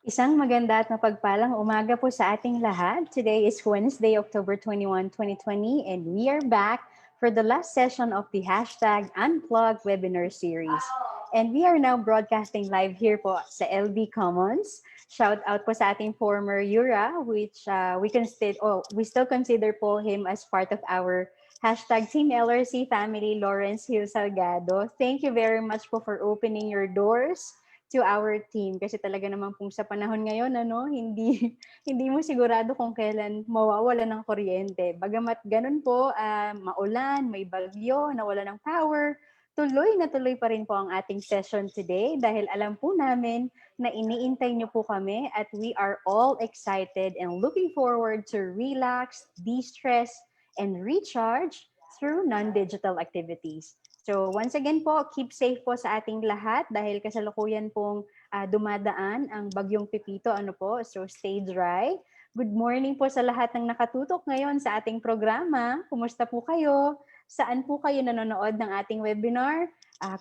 Isang maganda at mapagpalang umaga po sa ating lahat. Today is Wednesday, October 21, 2020, and we are back for the last session of the hashtag Unplugged webinar series. And we are now broadcasting live here po sa LB Commons. Shout out po sa ating former Yura, which we still consider po him as part of our hashtag Team LRC family, Lawrence Hill Salgado. Thank you very much po for opening your doors to our team kasi talaga naman pong sa panahon ngayon hindi hindi mo sigurado kung kailan mawawala ng kuryente. Bagamat ganun po, maulan, may bagyo, nawala ng power, tuloy na tuloy pa rin po ang ating session today dahil alam po namin na iniintay niyo po kami at we are all excited and looking forward to relax, de-stress, and recharge through non-digital activities. So once again po, keep safe po sa ating lahat dahil kasalukuyan pong dumadaan ang bagyong Pipito. So stay dry. Good morning po sa lahat ng nakatutok ngayon sa ating programa. Kumusta po kayo? Saan po kayo nanonood ng ating webinar?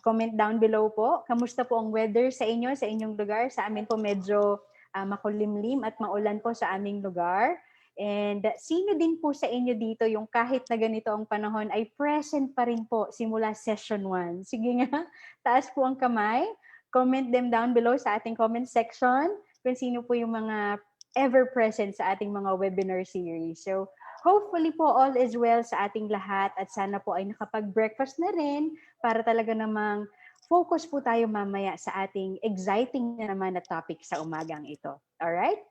Comment down below po. Kamusta po ang weather sa inyo, sa inyong lugar? Sa amin po medyo makulimlim at maulan po sa aming lugar. And sino din po sa inyo dito yung kahit na ganito ang panahon ay present pa rin po simula session 1? Sige nga, taas po ang kamay. Comment them down below sa ating comment section kung sino po yung mga ever present sa ating mga webinar series. So hopefully po all is well sa ating lahat at sana po ay nakapag-breakfast na rin para talaga namang focus po tayo mamaya sa ating exciting na naman na topic sa umagang ito. Alright?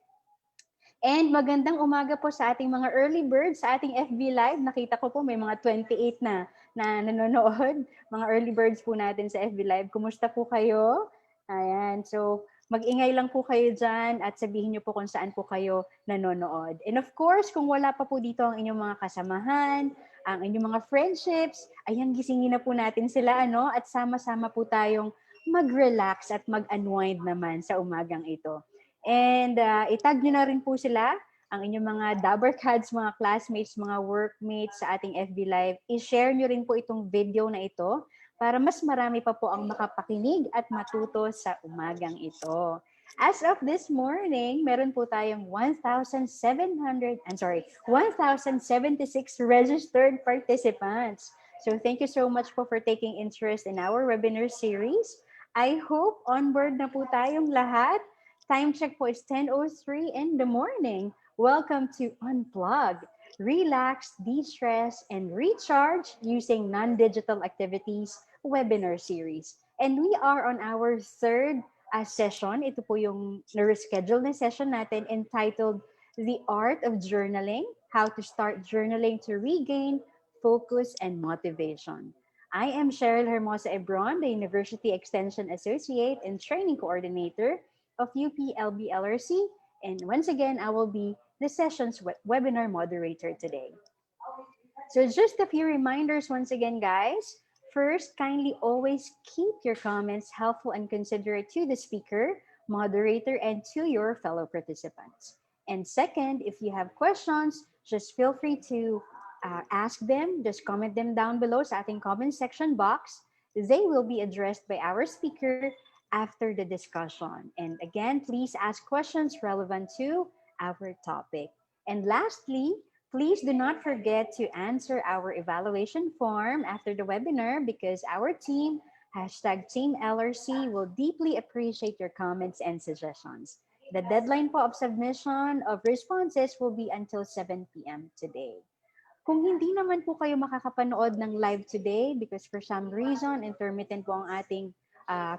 And magandang umaga po sa ating mga early birds sa ating FB Live. Nakita ko po may mga 28 na nanonood. Mga early birds po natin sa FB Live. Kumusta po kayo? Ayan. So, mag-ingay lang po kayo dyan at sabihin niyo po kung saan po kayo nanonood. And of course, kung wala pa po dito ang inyong mga kasamahan, ang inyong mga friendships, ayan, gisingin na po natin sila, at sama-sama po tayong mag-relax at mag-unwind naman sa umagang ito. And itag nyo na rin po sila, ang inyong mga Dabbercads, mga classmates, mga workmates sa ating FB Live. I-share nyo rin po itong video na ito para mas marami pa po ang makapakinig at matuto sa umagang ito. As of this morning, meron po tayong 1,076 registered participants. So thank you so much po for taking interest in our webinar series. I hope on board na po tayong lahat. Time check po is 10:03 in the morning. Welcome to Unplugged. Relax, de-stress, and recharge using non-digital activities webinar series. And we are on our third session. Ito po yung na-reschedule na session natin entitled The Art of Journaling, How to Start Journaling to Regain Focus and Motivation. I am Cheryl Hermosa Ebron, the University Extension Associate and Training Coordinator of UPLB-LRC. And once again, I will be the session's webinar moderator today. So just a few reminders once again, guys. First, kindly always keep your comments helpful and considerate to the speaker, moderator, and to your fellow participants. And second, if you have questions, just feel free to ask them. Just comment them down below sa ating comment section box. They will be addressed by our speaker after the discussion. And again, please ask questions relevant to our topic. And lastly, please do not forget to answer our evaluation form after the webinar because our team, hashtag Team LRC, will deeply appreciate your comments and suggestions. The deadline of submission of responses will be until 7 p.m. today. Kung hindi naman po kayo makakapanood ng live today because for some reason, intermittent po ang ating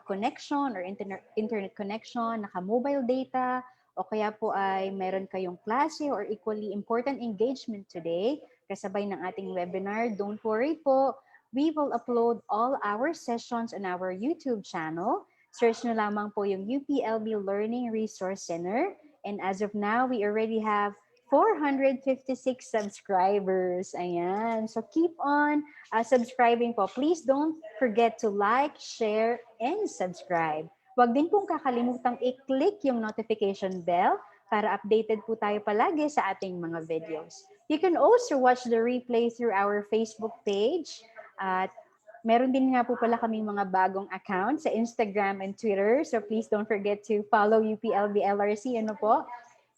connection or internet connection, naka-mobile data, o kaya po ay meron kayong klase or equally important engagement today, kasabay ng ating webinar, don't worry po. We will upload all our sessions on our YouTube channel. Search nyo lamang po yung UPLB Learning Resource Center. And as of now, we already have 456 subscribers. Ayan. So keep on subscribing po. Please don't forget to like, share, and subscribe. Huwag din pong kakalimutang i-click yung notification bell para updated po tayo palagi sa ating mga videos. You can also watch the replay through our Facebook page at Meron din nga po pala kaming mga bagong account sa Instagram and Twitter. So please don't forget to follow UPLB-LRC. Ano po?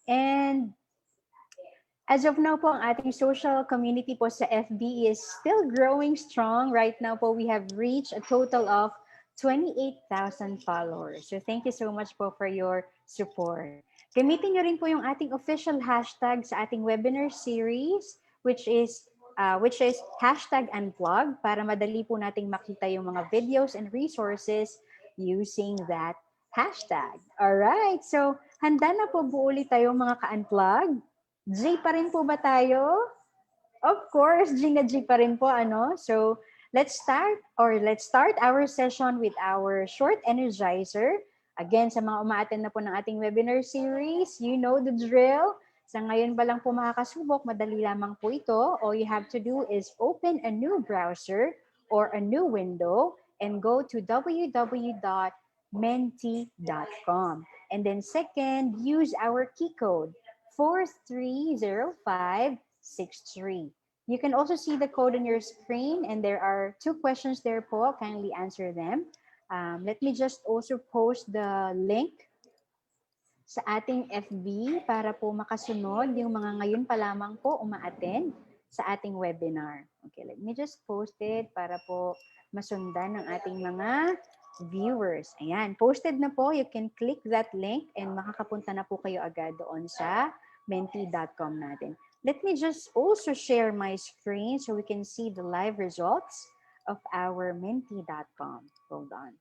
And as of now po, ang ating social community po sa FB is still growing strong. Right now po, we have reached a total of 28,000 followers. So thank you so much po for your support. Gamitin nyo rin po yung ating official hashtag sa ating webinar series, which is hashtag Unplugged, para madali po nating makita yung mga videos and resources using that hashtag. Alright, so handa na po buo ulit tayo mga ka-unplug. G pa rin po ba tayo? Of course, G na G pa rin po, ano? So, let's start our session with our short energizer. Again, sa mga umaattend na po ng ating webinar series, you know the drill. Sa ngayon pa lang po makakasubok, madali lamang po ito. All you have to do is open a new browser or a new window and go to www.menti.com. And then second, use our key code 430563. You can also see the code on your screen, and there are 2 questions there po. Kindly answer them. Let me just also post the link sa ating FB para po makasunod yung mga ngayon pa lamang po umaattend sa ating webinar. Okay, let me just post it para po masundan ng ating mga viewers. Ayan, posted na po. You can click that link and makakapunta na po kayo agad doon sa menti.com natin. Let me just also share my screen so we can see the live results of our menti.com. Hold on.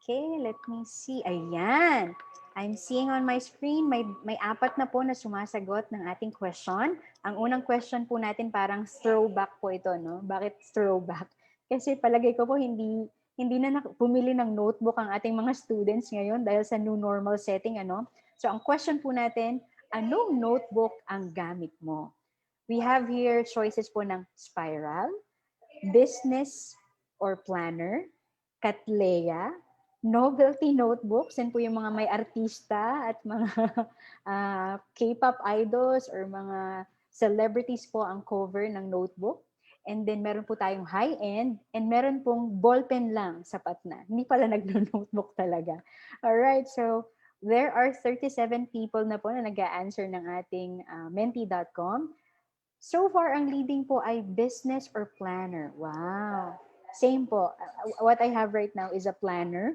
Okay, let me see. Ayan. I'm seeing on my screen, may 4 na po na sumasagot ng ating question. Ang unang question po natin parang throwback po ito, no? Bakit throwback? Kasi palagay ko po hindi na pumili ng notebook ang ating mga students ngayon dahil sa new normal setting, ano? So ang question po natin, anong notebook ang gamit mo? We have here choices po ng spiral, business or planner, Cattleya, novelty notebooks, yan po yung mga may artista at mga K-pop idols or mga celebrities po ang cover ng notebook. And then meron po tayong high-end and meron pong ballpen lang, sapat na. Hindi pala nagno-notebook talaga. Alright, so there are 37 people na po na nag-a-answer ng ating menti.com. So far, ang leading po ay business or planner. Wow! Same po. What I have right now is a planner.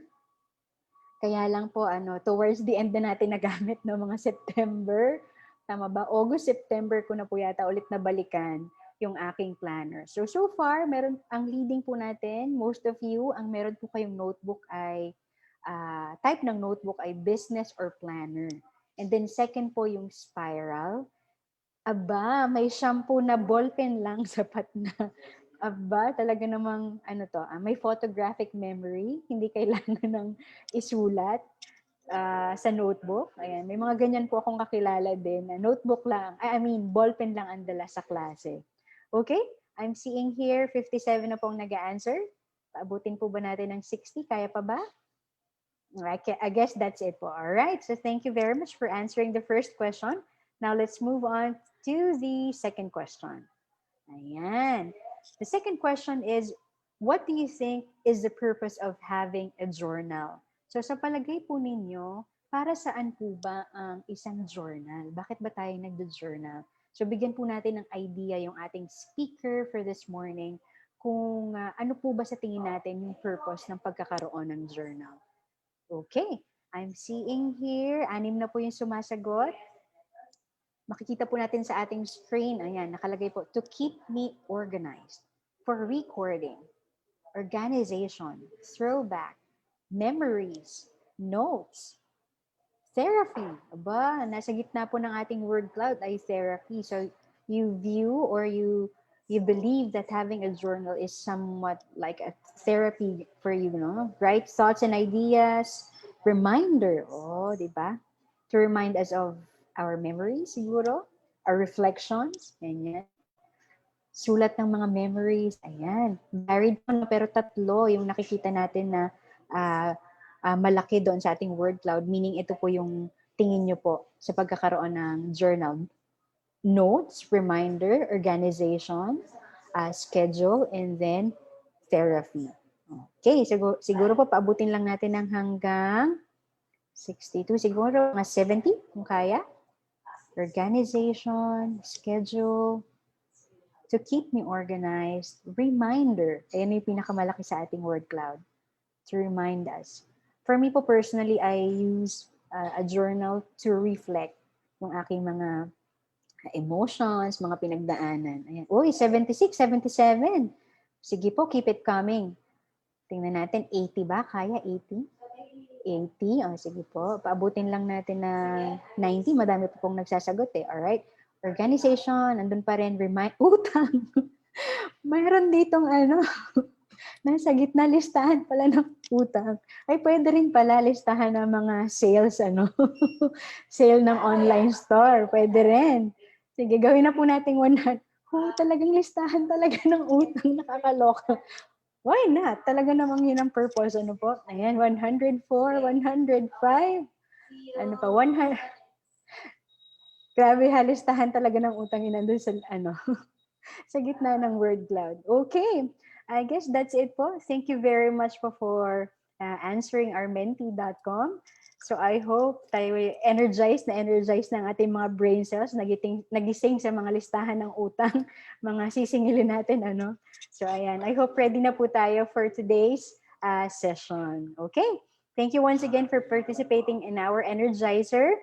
Kaya lang po, towards the end na natin nagamit no mga September. Tama ba? August, September ko na po yata ulit na balikan yung aking planner. So far, ang leading po natin, most of you, ang meron po kayong notebook ay, type ng notebook ay business or planner. And then second po yung spiral. Aba, may shampoo na ballpen lang, sapat na. Aba, talaga namang, may photographic memory. Hindi kailangan ng isulat sa notebook. Ayan, may mga ganyan po akong kakilala din na notebook lang, ballpen lang ang dala sa klase. Okay, I'm seeing here 57 na pong nag-a-answer. Paabutin po ba natin ng 60? Kaya pa ba? I guess that's it po. All right, so thank you very much for answering the first question. Now let's move on to the second question. Ayan. The second question is, what do you think is the purpose of having a journal? So sa palagay po ninyo, para saan po ba ang isang journal? Bakit ba tayo nagdo-journal? So bigyan po natin ng idea yung ating speaker for this morning kung ano po ba sa tingin natin yung purpose ng pagkakaroon ng journal. Okay, I'm seeing here, 6 na po yung sumasagot. Makikita po natin sa ating screen, ayan, nakalagay po, to keep me organized, for recording, organization, throwback, memories, notes, therapy. Aba, nasa gitna po ng ating word cloud ay therapy. So you view or you believe that having a journal is somewhat like a therapy for you, no? Right? Thoughts and ideas, reminder. Oh, di ba? To remind us of our memories, siguro, our reflections, ganyan. Sulat ng mga memories, ayan. Varied po, pero 3 yung nakikita natin na malaki doon sa ating word cloud, meaning ito po yung tingin nyo po sa pagkakaroon ng journal. Notes, reminder, organization, schedule, and then therapy. Okay, siguro po paabutin lang natin ng hanggang 62, siguro mga 70 kung kaya. Organization, schedule, to keep me organized, reminder. Ayan yung pinakamalaki sa ating word cloud. To remind us. For me po personally, I use a journal to reflect yung aking mga emotions, mga pinagdaanan. Ayan. Uy, 76, 77. Sige po, keep it coming. Tingnan natin, 80 ba? Kaya 80? 80? O, sige po. Paabutin lang natin na 90. Madami po pong nagsasagot eh. Alright. Organization, nandun pa rin. Utang. Mayroon ditong nasa gitna listahan pala ng utang. Ay, pwede rin pala listahan ng mga sales, sale ng online store. Pwede rin. Sige, gawin na po natin 100. Talagang listahan talaga ng utang. Nakakaloka. Why not? Talaga namang yun ang purpose. Ano po? Ayan, 104, 105. Ano pa? 100. Grabe, halistahan talaga ng utang yun nandun sa, sa gitna ng word cloud. Okay. I guess that's it po. Thank you very much po for answering our menti.com. So I hope tayo energized ng ating mga brain cells, nagising sa mga listahan ng utang, mga sisingilin natin, So ayan, I hope ready na po tayo for today's session. Okay? Thank you once again for participating in our energizer.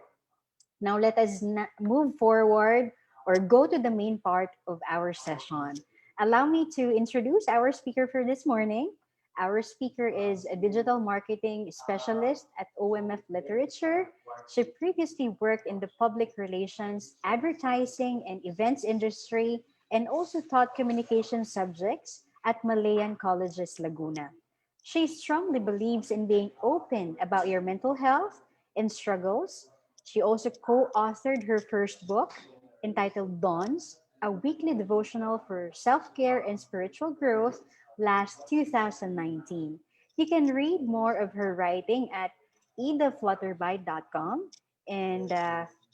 Now let us move forward or go to the main part of our session. Allow me to introduce our speaker for this morning. Our speaker is a digital marketing specialist at OMF Literature. She previously worked in the public relations, advertising, and events industry, and also taught communication subjects at Malayan Colleges, Laguna. She strongly believes in being open about your mental health and struggles. She also co-authored her first book entitled Dawns, a weekly devotional for self-care and spiritual growth last 2019. You can read more of her writing at idaflutterby.com. And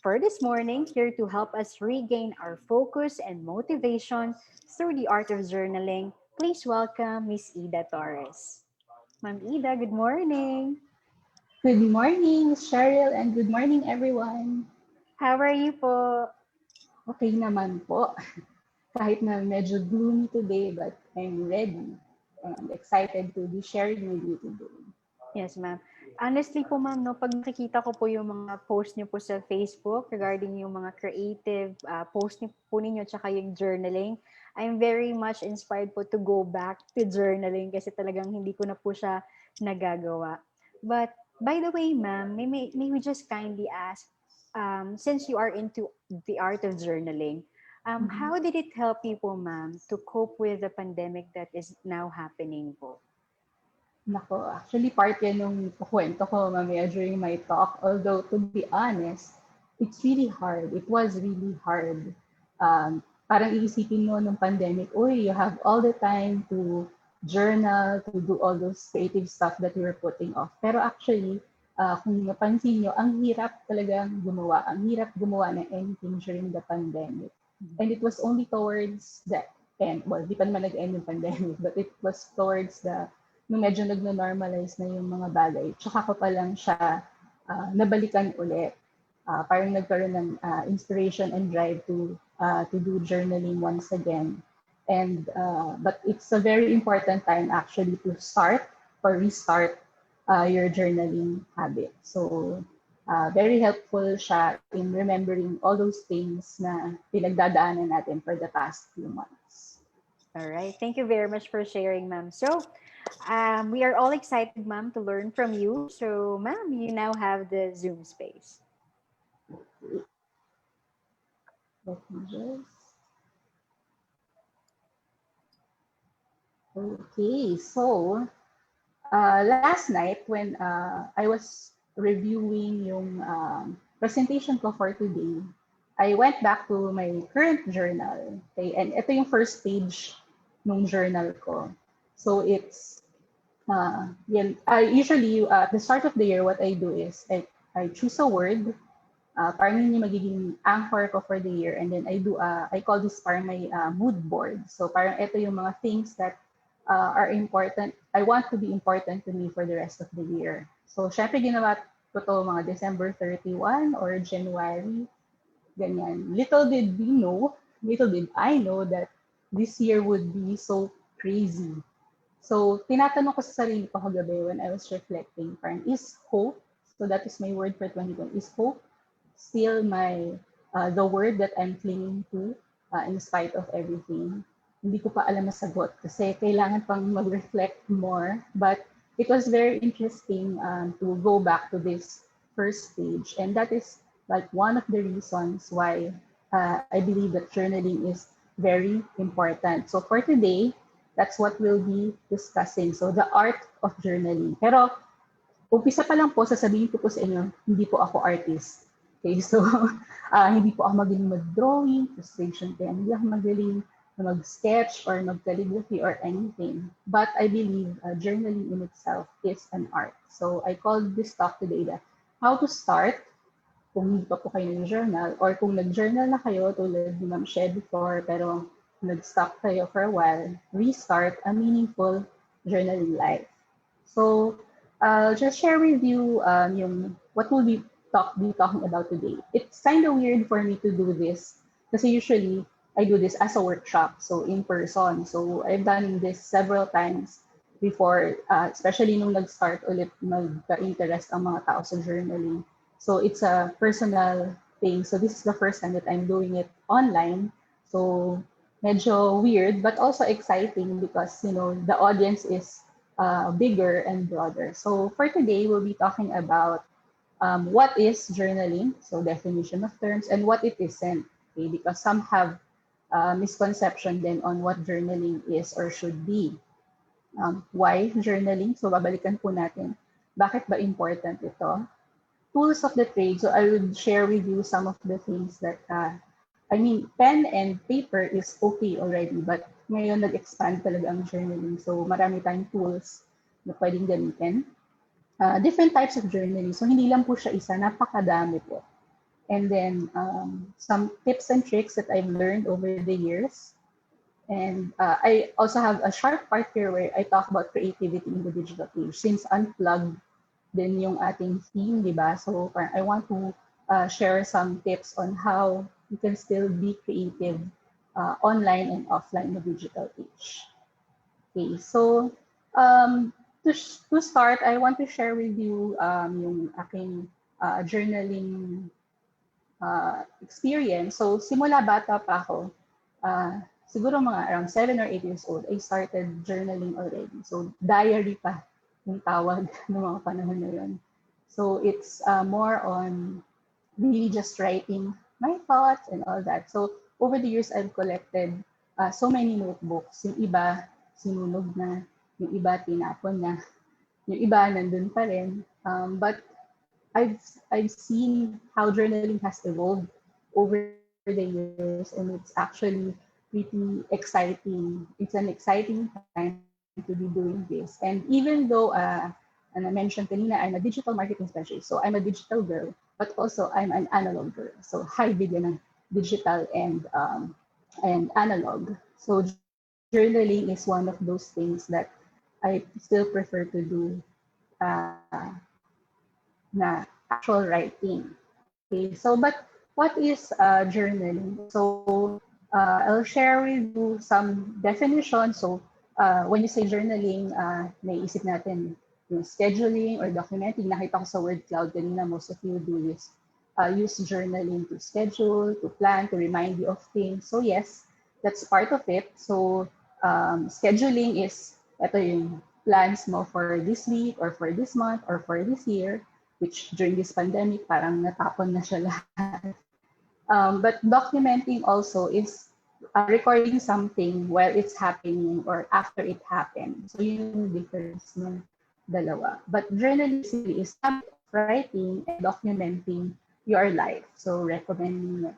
for this morning, here to help us regain our focus and motivation through the art of journaling, please welcome Miss Ida Torres. Ma'am Ida, good morning. Good morning, Ms. Cheryl, and good morning, everyone. How are you po? Okay naman po. Kahit na medyo gloomy today, but I'm ready and excited to be sharing with you today. Yes, ma'am. Honestly po, ma'am, no, pag nakikita ko po yung mga post niyo po sa Facebook regarding yung mga creative post niyo po ninyo tsaka yung journaling, I'm very much inspired po to go back to journaling kasi talagang hindi ko na po siya nagagawa. But by the way, ma'am, may we just kindly ask, since you are into the art of journaling, how did it help you po, ma'am, to cope with the pandemic that is now happening po? Nako, actually part yan nung kwento ko mamaya during my talk. Although, to be honest, it's really hard. It was really hard. Parang iisipin mo nung pandemic, you have all the time to journal, to do all those creative stuff that you were putting off. Pero actually, kung napansin nyo, ang hirap talagang gumawa. Ang hirap gumawa ng anything during the pandemic. And it was only towards the end. Well, di pa naman nag-end yung pandemic, but it was towards the nung medyo nagno-normalize na yung mga bagay. Tsaka ko pa lang siya nabalikan ulit. Parang nagkaroon ng inspiration and drive to do journaling once again. And but it's a very important time actually to start or restart your journaling habit. So very helpful siya in remembering all those things na pinagdadaanan natin for the past few months. All right. Thank you very much for sharing, ma'am. So, we are all excited, ma'am, to learn from you. So, ma'am, you now have the Zoom space. Let me just... Okay, so last night when I was reviewing yung presentation ko for today, I went back to my current journal. Okay, and ito yung first page ng journal ko. So it's usually at the start of the year, what I do is I choose a word Parang yun yung magiging anchor ko for the year. And then I call this parang my mood board. So parang ito yung mga things that are important. I want to be important to me for the rest of the year. So syempre ginawa ko to mga December 31 or January, ganyan. Little did I know that this year would be so crazy. So tinatanong ko sa sarili ko kagabi when I was reflecting, parang is hope, so that is my word for 2020, is hope still the word that I'm clinging to in spite of everything? Hindi ko pa alam masagot kasi kailangan pang mag-reflect more. But it was very interesting to go back to this first stage. And that is like one of the reasons why I believe that journaling is very important. So for today, that's what we'll be discussing. So the art of journaling. Pero umpisa pa lang po, sasabihin ko po sa inyo, hindi po ako artist. Okay, so hindi po ako magaling mag-drawing, frustration kaya hindi ako magaling na mag-sketch or mag-calligraphy or anything. But I believe journaling in itself is an art. So I called this talk today that how to start kung hindi pa po kayo nag-journal or kung nag-journal na kayo tulad ni Ma'am Shed before pero nag-stop kayo for a while, restart a meaningful journaling life. So I'll just share with you what we'll be talking about today. It's kind of weird for me to do this kasi usually I do this as a workshop, so in person. So I've done this several times before, especially nung nag-start ulit magka-interest ang mga tao sa journaling. So it's a personal thing. So this is the first time that I'm doing it online. So medyo weird, but also exciting because, the audience is bigger and broader. So for today, we'll be talking about what is journaling, so definition of terms, and what it isn't, okay? Because some have misconception then on what journaling is or should be. Why journaling? So babalikan po natin. Bakit ba important ito? Tools of the trade. So I would share with you some of the things that, pen and paper is okay already, but ngayon nag-expand talaga ang journaling. So marami tayong tools na pwedeng gamitin. Different types of journaling. So hindi lang po siya isa, napakadami po. And then some tips and tricks that I've learned over the years. And I also have a short part here where I talk about creativity in the digital age. Since Unplugged din yung ating theme, di ba? So I want to share some tips on how you can still be creative online and offline in the digital age. Okay, so to start, I want to share with you yung aking journaling experience. So simula bata pa ako, siguro mga around 7 or 8 years old, I started journaling already. So diary pa yung tawag ng mga panahon na yun. So it's more on really just writing my thoughts and all that. So over the years, I've collected so many notebooks. Yung iba, sinunog na. Yung iba, tinapon na. Yung iba, nandun pa rin. But I've seen how journaling has evolved over the years, and it's actually pretty exciting. It's an exciting time to be doing this. And even though, and I mentioned kanina, I'm a digital marketing specialist, so I'm a digital girl, but also I'm an analog girl. So hybrid yan ng digital and analog. So journaling is one of those things that I still prefer to do na actual writing. Okay, so but what is journaling? So I'll share with you some definitions. So when you say journaling, naisip natin yung scheduling or documenting. Nakita ko sa word cloud kanina, most of you do this. Use journaling to schedule, to plan, to remind you of things. So yes, that's part of it. So scheduling is, ito yung plans mo for this week or for this month or for this year, which during this pandemic, parang natapon na siya lahat. But documenting also is recording something while it's happening or after it happened. So yun yung difference ng dalawa. But journaling is habit of writing and documenting your life. So recording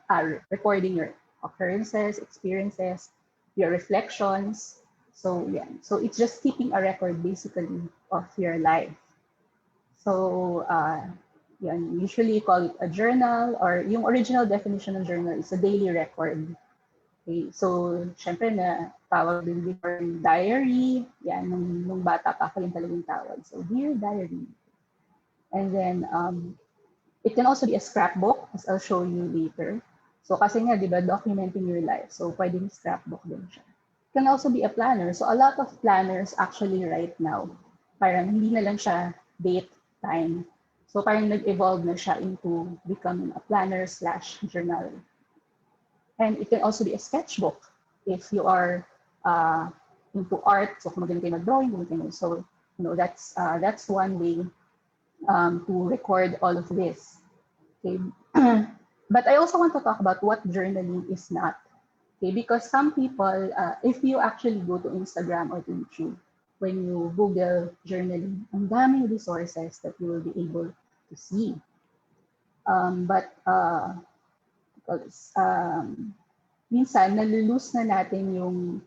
your occurrences, experiences, your reflections. So yeah, so it's just keeping a record basically of your life. So Yan, usually you call it a journal, or yung original definition of journal is a daily record. Okay, so syempre na tawag din before diary, yan, nung bata pa ako yung talagang tawag. So dear diary. And then it can also be a scrapbook, as I'll show you later. So kasi nga, di ba, documenting your life. So pwedeng scrapbook din siya. It can also be a planner. So a lot of planners actually right now, parang hindi na lang siya date, time. So parang nag-evolve na siya into becoming a planner slash journal. And it can also be a sketchbook if you are into art. So kung magaling kayo mag-drawing, so that's one way to record all of this. Okay. But I also want to talk about what journaling is not. Okay, because some people, if you actually go to Instagram or to YouTube, when you Google journaling, ang daming resources that you will be able to see. Minsan, nalulose na natin yung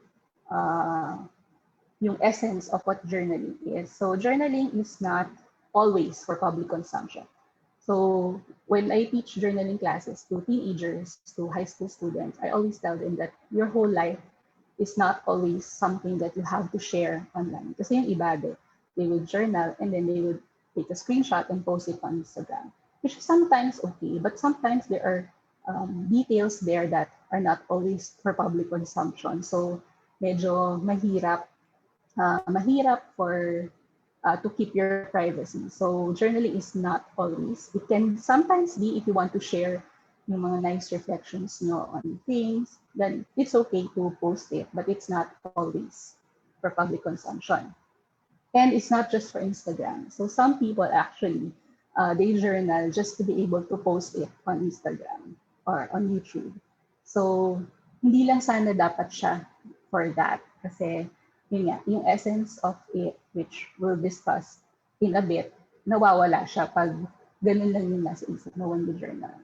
essence of what journaling is. So journaling is not always for public consumption. So when I teach journaling classes to teenagers, to high school students, I always tell them that your whole life is not always something that you have to share online. Kasi yung iba, they would journal and then they would take a screenshot and post it on Instagram, which is sometimes okay, but sometimes there are details there that are not always for public consumption. So medyo mahirap for to keep your privacy. So journaling is not always. It can sometimes be if you want to share yung mga nice reflections nyo on things, then it's okay to post it, but it's not always for public consumption. And it's not just for Instagram. So some people actually, they journal just to be able to post it on Instagram or on YouTube. So hindi lang sana dapat siya for that. Kasi yun nga, yung essence of it, which we'll discuss in a bit, nawawala siya pag ganun lang yung nasa isip mo when you journal.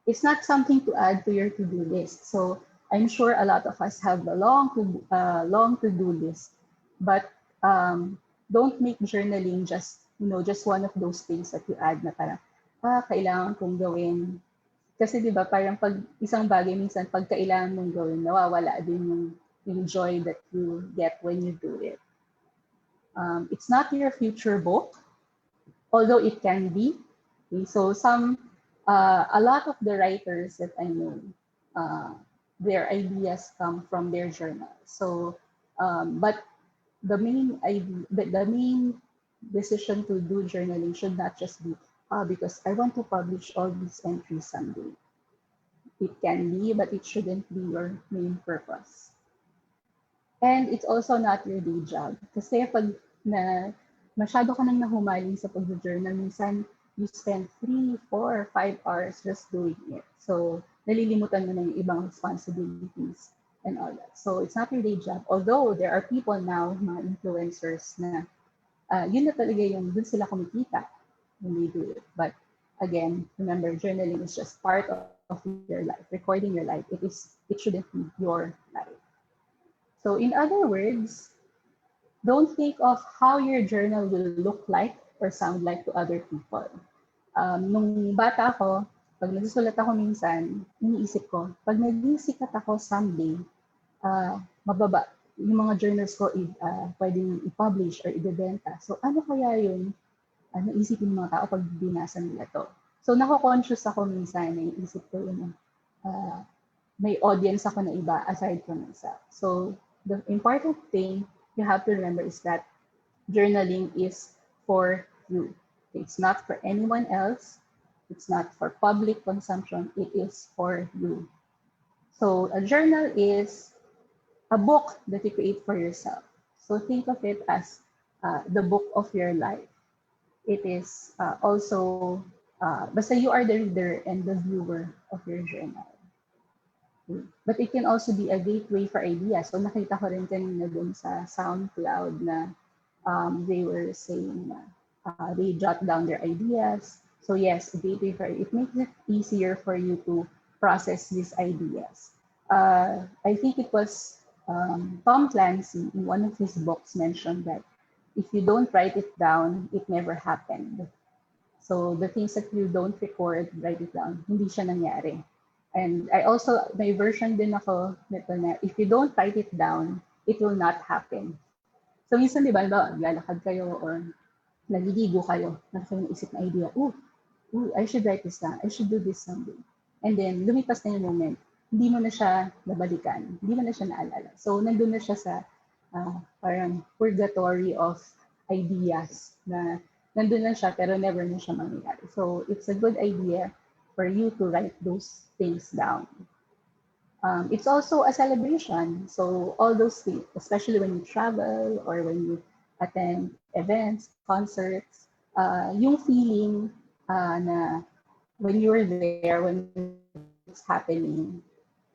It's not something to add to your to-do list. So I'm sure a lot of us have a long to-do list, but don't make journaling just one of those things that you add na parang, kailangan kong gawin. Kasi di ba parang pag isang bagay minsan pag kailangan mong gawin, nawawala din yung joy that you get when you do it. It's not your future book, although it can be. Okay? So a lot of the writers that I know, their ideas come from their journal. So, but the main decision to do journaling should not just be because I want to publish all these entries someday. It can be, but it shouldn't be your main purpose. And it's also not your day job. Kasi pag masyado ka nang nahumaling sa pag-journal, minsan you spend 3, 4, 5 hours just doing it. So nalilimutan mo na yung ibang responsibilities and all that. So it's not your day job. Although there are people now, mga influencers na yun na talaga yung dun sila kumikita when they do it. But again, remember, journaling is just part of your life. Recording your life, it shouldn't be your life. So in other words, don't think of how your journal will look like or sound like to other people. Nung bata ako, pag nagsusulat ako minsan, iniisip ko, pag naging sikat ako someday, mababa, yung mga journals ko pwedeng i-publish or i-benta. So ano kaya yung naisipin ng mga tao pag binasa nila to? So nako-conscious ako minsan na iisip ko yun, may audience ako na iba aside from myself. So the important thing you have to remember is that journaling is for you. It's not for anyone else. It's not for public consumption. It is for you. So a journal is a book that you create for yourself. So think of it as the book of your life. It is also, basta you are the reader and the viewer of your journal. But it can also be a gateway for ideas. So nakita ko rin kanina dun sa SoundCloud na they were saying they jot down their ideas. So yes, a gateway for it makes it easier for you to process these ideas. I think it was Tom Clancy in one of his books mentioned that if you don't write it down, it never happened. So the things that you don't record, write it down. Hindi siya nangyari. And I also, may version din ako nito na if you don't write it down, it will not happen. So minsan, di ba, lalakad kayo or naliligo kayo, nasa isip na idea, I should write this down. I should do this someday. And then, lumipas na yung moment. Hindi mo na siya nabalikan. Hindi mo na siya naalala. So, nandun na siya sa parang purgatory of ideas na nandun na siya pero never na siya mangyayari. So, it's a good idea for you to write those things down. It's also a celebration. So, all those things, especially when you travel or when you attend events, concerts, yung feeling na when you're there, when it's happening,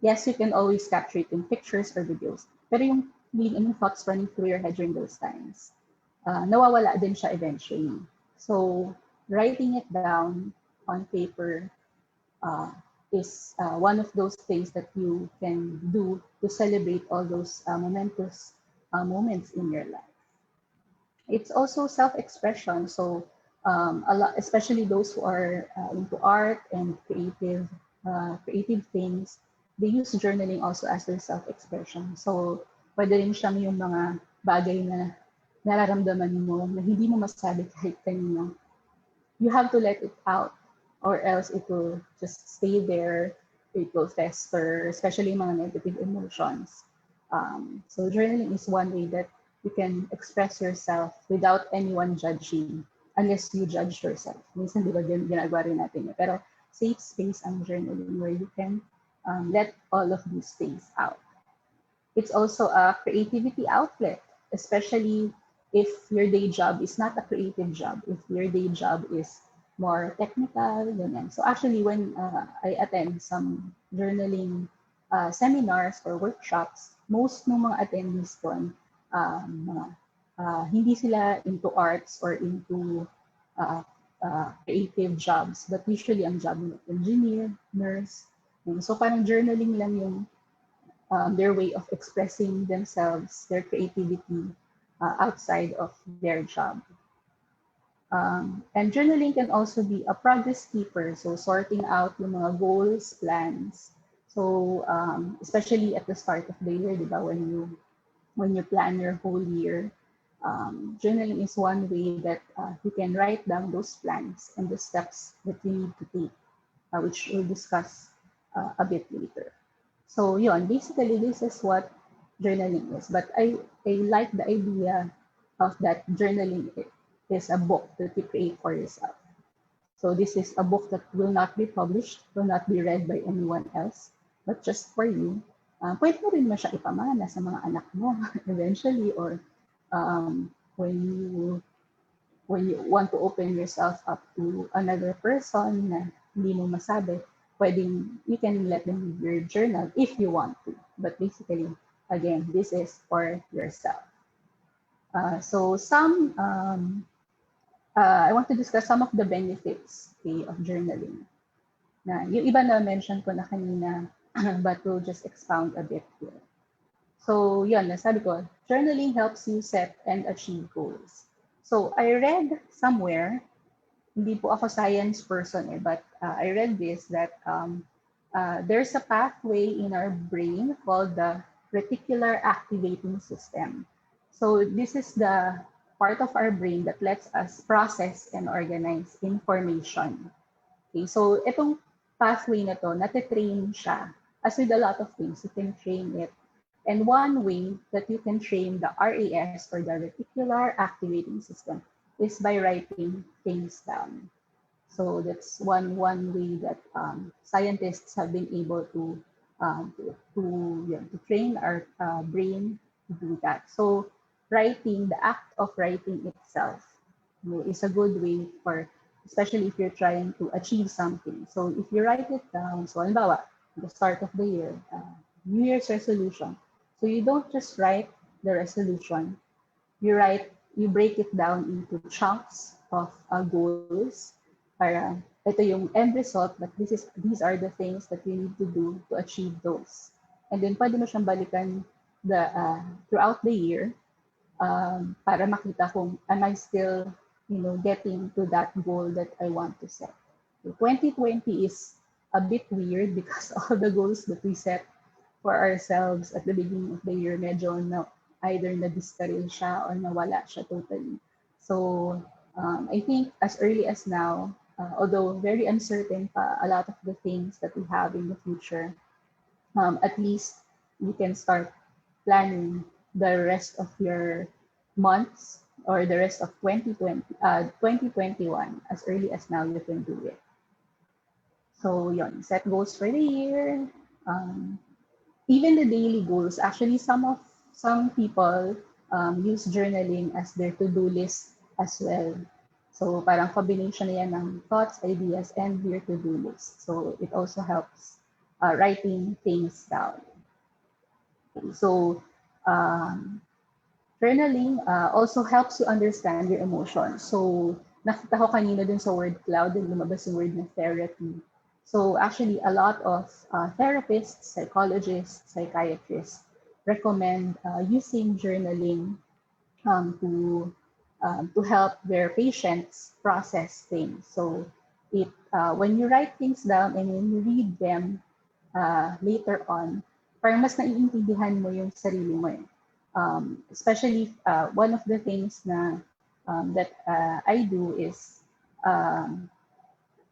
yes, you can always capture it in pictures or videos. Pero yung feeling and yung thoughts running through your head during those times, nawawala din siya eventually. So, writing it down on paper is one of those things that you can do to celebrate all those momentous moments in your life. It's also self-expression. So a lot, especially those who are into art and creative things, they use journaling also as their self-expression. So pwede rin siyang yung mga bagay na nararamdaman mo na hindi mo masabi kahit kanino. You have to let it out or else it will just stay there. It will fester, especially mga negative emotions. So journaling is one way that you can express yourself without anyone judging, unless you judge yourself. Minsan, di ba, ginagawa rin natin yun. Pero safe space ang journaling where you can let all of these things out. It's also a creativity outlet, especially if your day job is not a creative job, if your day job is more technical, ganyan. So actually, when I attend some journaling seminars or workshops, most ng mga attendees doon, hindi sila into arts or into creative jobs, but usually ang job ng engineer, nurse. So parang journaling lang yung their way of expressing themselves, their creativity outside of their job. And journaling can also be a progress keeper, so sorting out yung mga goals, plans. So especially at the start of the year, di ba, when you plan your whole year, journaling is one way that you can write down those plans and the steps that you need to take, which we'll discuss a bit later. So yun, basically this is what journaling is. But I like the idea of that journaling is a book that you create for yourself. So this is a book that will not be published, will not be read by anyone else, but just for you. Pwede mo rin mo siya ipamana sa mga anak mo eventually, or when you want to open yourself up to another person na hindi mo masabi, pwedeng you can let them read your journal if you want to. But basically, again, this is for yourself. So I want to discuss some of the benefits, okay, of journaling. Na, yung iba na mention ko na kanina, but we'll just expound a bit here. So yun, nasabi ko, journaling helps you set and achieve goals. So I read somewhere, hindi po ako science person but I read this that there's a pathway in our brain called the reticular activating system. So this is the part of our brain that lets us process and organize information. Okay, so itong pathway na to, natitrain siya. As with a lot of things, you can train it. And one way that you can train the RAS, or the reticular activating system, is by writing things down. So that's one way that scientists have been able to train our brain to do that. So writing, the act of writing itself, is a good way for, especially if you're trying to achieve something. So if you write it down, so halimbawa, the start of the year, New Year's resolution. So you don't just write the resolution, you break it down into chunks of goals. Para ito yung end result, but these are the things that you need to do to achieve those. And then pwede mo siyang balikan throughout the year para makita kung am I still getting to that goal that I want to set. So 2020 is a bit weird because all the goals that we set for ourselves at the beginning of the year, medyo na, either na-discourage siya or nawala siya totally. So I think as early as now, although very uncertain pa a lot of the things that we have in the future, at least you can start planning the rest of your months or the rest of 2021 as early as now you can do it. So yon, set goals for the year. Um, Even the daily goals, actually some people use journaling as their to-do list as well. So parang combination na yan ng thoughts, ideas, and your to-do list. So it also helps writing things down. So um, journaling also helps you understand your emotions. So nakita ko kanina dun sa word cloud, dun lumabas yung word na therapy. So actually, a lot of therapists, psychologists, psychiatrists recommend using journaling to help their patients process things. So when you write things down and when you read them later on, parang mas naiintindihan mo yung sarili mo. Especially one of the things that I do is um,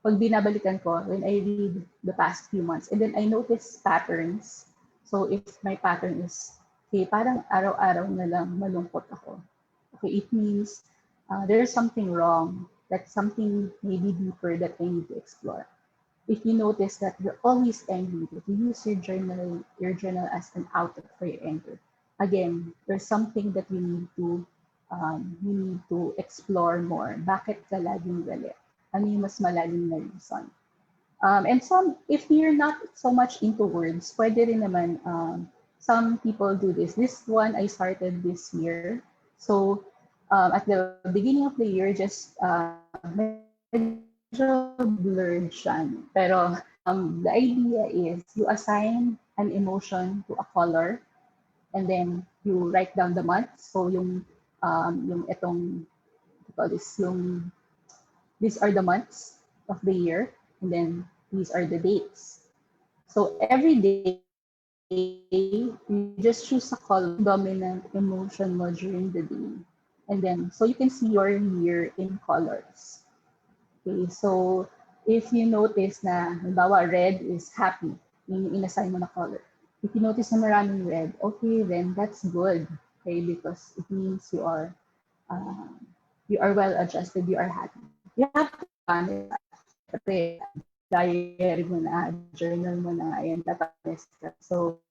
pag binabalikan ko, when I read the past few months, and then I notice patterns. So if my pattern is, okay, parang araw-araw na lang malungkot ako. Okay, it means there's something wrong. That's something maybe deeper that I need to explore. If you notice that you're always angry, if you use your journal as an outlet for your anger, again, there's something that we need to explore more. Bakit ka laging galit? Ano yung mas malalim na reason? And if you're not so much into words, pwede rin naman, some people do this. This one I started this year. So at the beginning of the year, just medyo blurred siya. Pero the idea is you assign an emotion to a color and then you write down the months. So yung itong, what do you call this, these are the months of the year, and then these are the dates. So every day, you just choose a color, dominant emotion mo during the day. And then, so you can see your year in colors. Okay, so if you notice na, halimbawa, red is happy, yung inassign mo na color. If you notice na maraming red, okay, then that's good. Okay, because it means you are well adjusted, you are happy. You have to be honest. Syempre, diary mo na, journal mo na, ayan, dapat honest ka. So,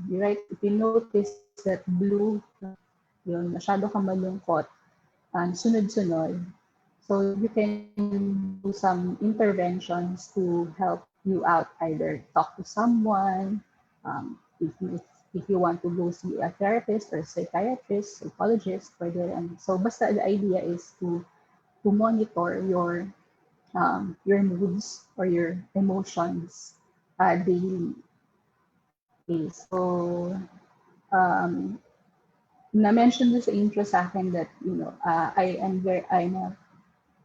you write, if you notice that blue, yun, masyado kang malungkot, sunod-sunod, so you can do some interventions to help you out, either talk to someone, if you want to go see a therapist or psychiatrist, psychologist, pwede. So basta the idea is to monitor your moods or your emotions daily. Okay, so na-mention doon sa intro sa akin that I'm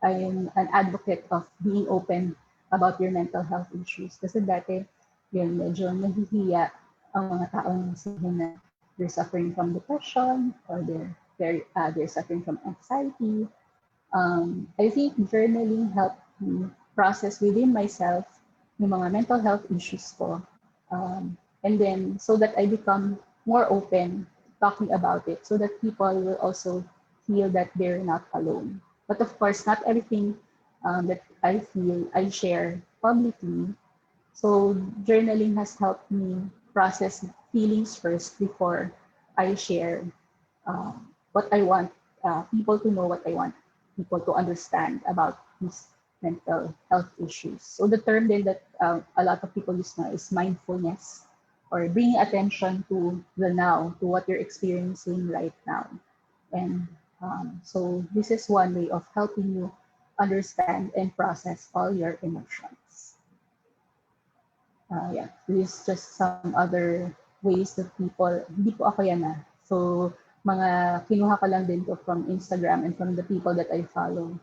an advocate of being open about your mental health issues. Kasi dati, yun, medyo nahihiya ang mga taong sabihin na they're suffering from depression or they're suffering from anxiety. I think journaling helped me process within myself yung mga mental health issues ko. And then, so that I become more open talking about it, so that people will also feel that they're not alone. But of course, not everything that I feel I share publicly. So journaling has helped me process feelings first before I share what I want people to know, what I want people to understand about these mental health issues. So the term then that a lot of people use now is mindfulness, or bringing attention to the now, to what you're experiencing right now. And so this is one way of helping you understand and process all your emotions. Yeah, this is just some other ways that people, hindi po ako yan. So mga kinuha ko lang din to from Instagram and from the people that I follow.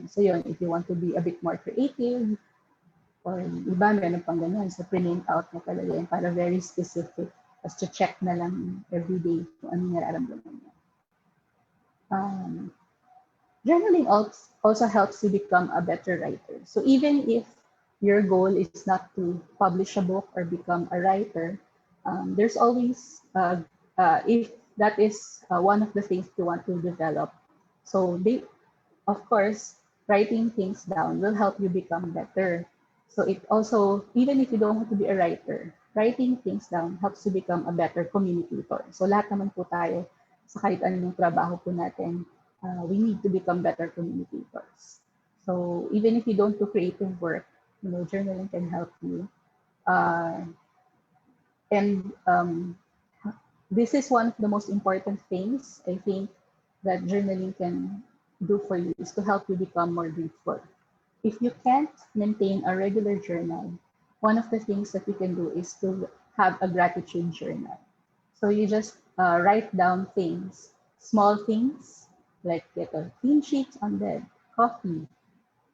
So yun, if you want to be a bit more creative, or iba meron pang ganyan, so print out na talaga yun para very specific. Tapos check na lang everyday kung ano nararamdaman niya. Journaling also helps you become a better writer. So even if your goal is not to publish a book or become a writer, there's always, if that is one of the things you want to develop. So of course, writing things down will help you become better. So it also, even if you don't want to be a writer, writing things down helps you become a better communicator. So lahat naman po tayo, sa kahit anong trabaho po natin, we need to become better communicators. So even if you don't do creative work, journaling can help you. And this is one of the most important things I think that journaling can do for you, is to help you become more grateful. If you can't maintain a regular journal, one of the things that you can do is to have a gratitude journal. So you just write down things, small things, like get a clean sheet on bed, coffee,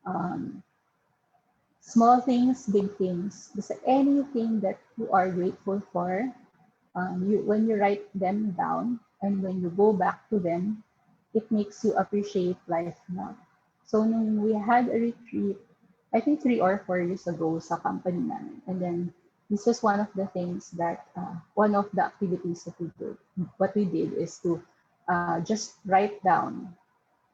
um, small things, big things. Just anything that you are grateful for, when you write them down and when you go back to them, it makes you appreciate life more. So nung we had a retreat, I think 3 or 4 years ago sa company namin, and then this was one of the things that, one of the activities that we did. What we did is to just write down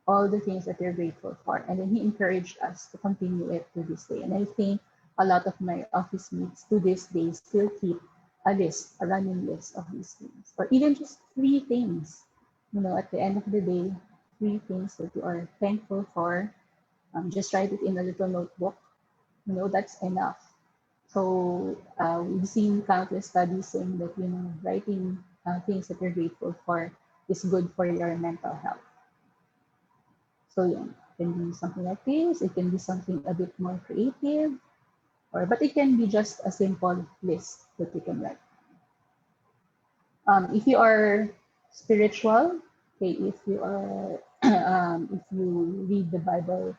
all the things that you're grateful for. And then he encouraged us to continue it to this day. And I think a lot of my office mates to this day still keep a list, a running list of these things, or even just 3 things. At the end of the day, 3 things that you are thankful for. Just write it in a little notebook. That's enough. So we've seen countless studies saying that writing things that you're grateful for is good for your mental health. So yeah, it can be something like this. It can be something a bit more creative, but it can be just a simple list that you can write. If you are spiritual, okay, if you are, if you read the Bible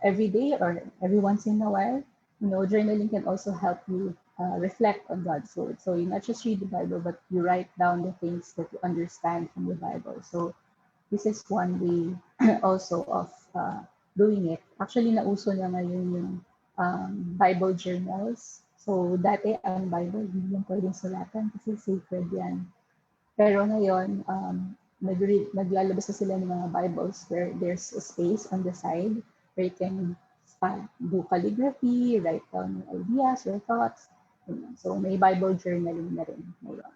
every day or every once in a while, journaling can also help you reflect on God's word. So you not just read the Bible, but you write down the things that you understand from the Bible. So this is one way also of doing it. Actually, nauso na ngayon yung Bible journals. So, dati ang Bible, hindi lang pwedeng sulatan kasi sacred yan. Pero ngayon, naglalabas na sila ng mga Bibles where there's a space on the side where you can do calligraphy, write down your ideas, your thoughts. So, may Bible journaling na rin ngayon.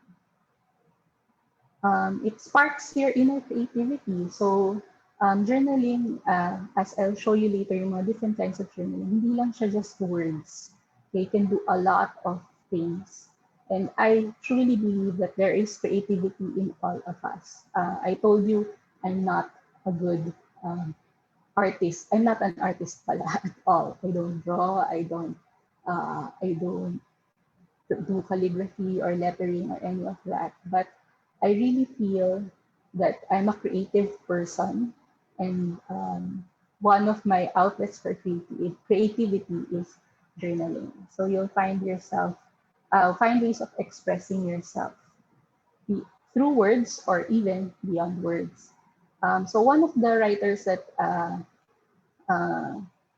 It sparks your inner creativity. So, journaling, as I'll show you later, yung mga different kinds of journaling, hindi lang siya just words. They can do a lot of things. And I truly believe that there is creativity in all of us. I told you I'm not a good artist. I'm not an artist pala at all. I don't draw. I don't do calligraphy or lettering or any of that. But I really feel that I'm a creative person, and one of my outlets for creativity is journaling. So you'll find find ways of expressing yourself through words or even beyond words. So one of the writers that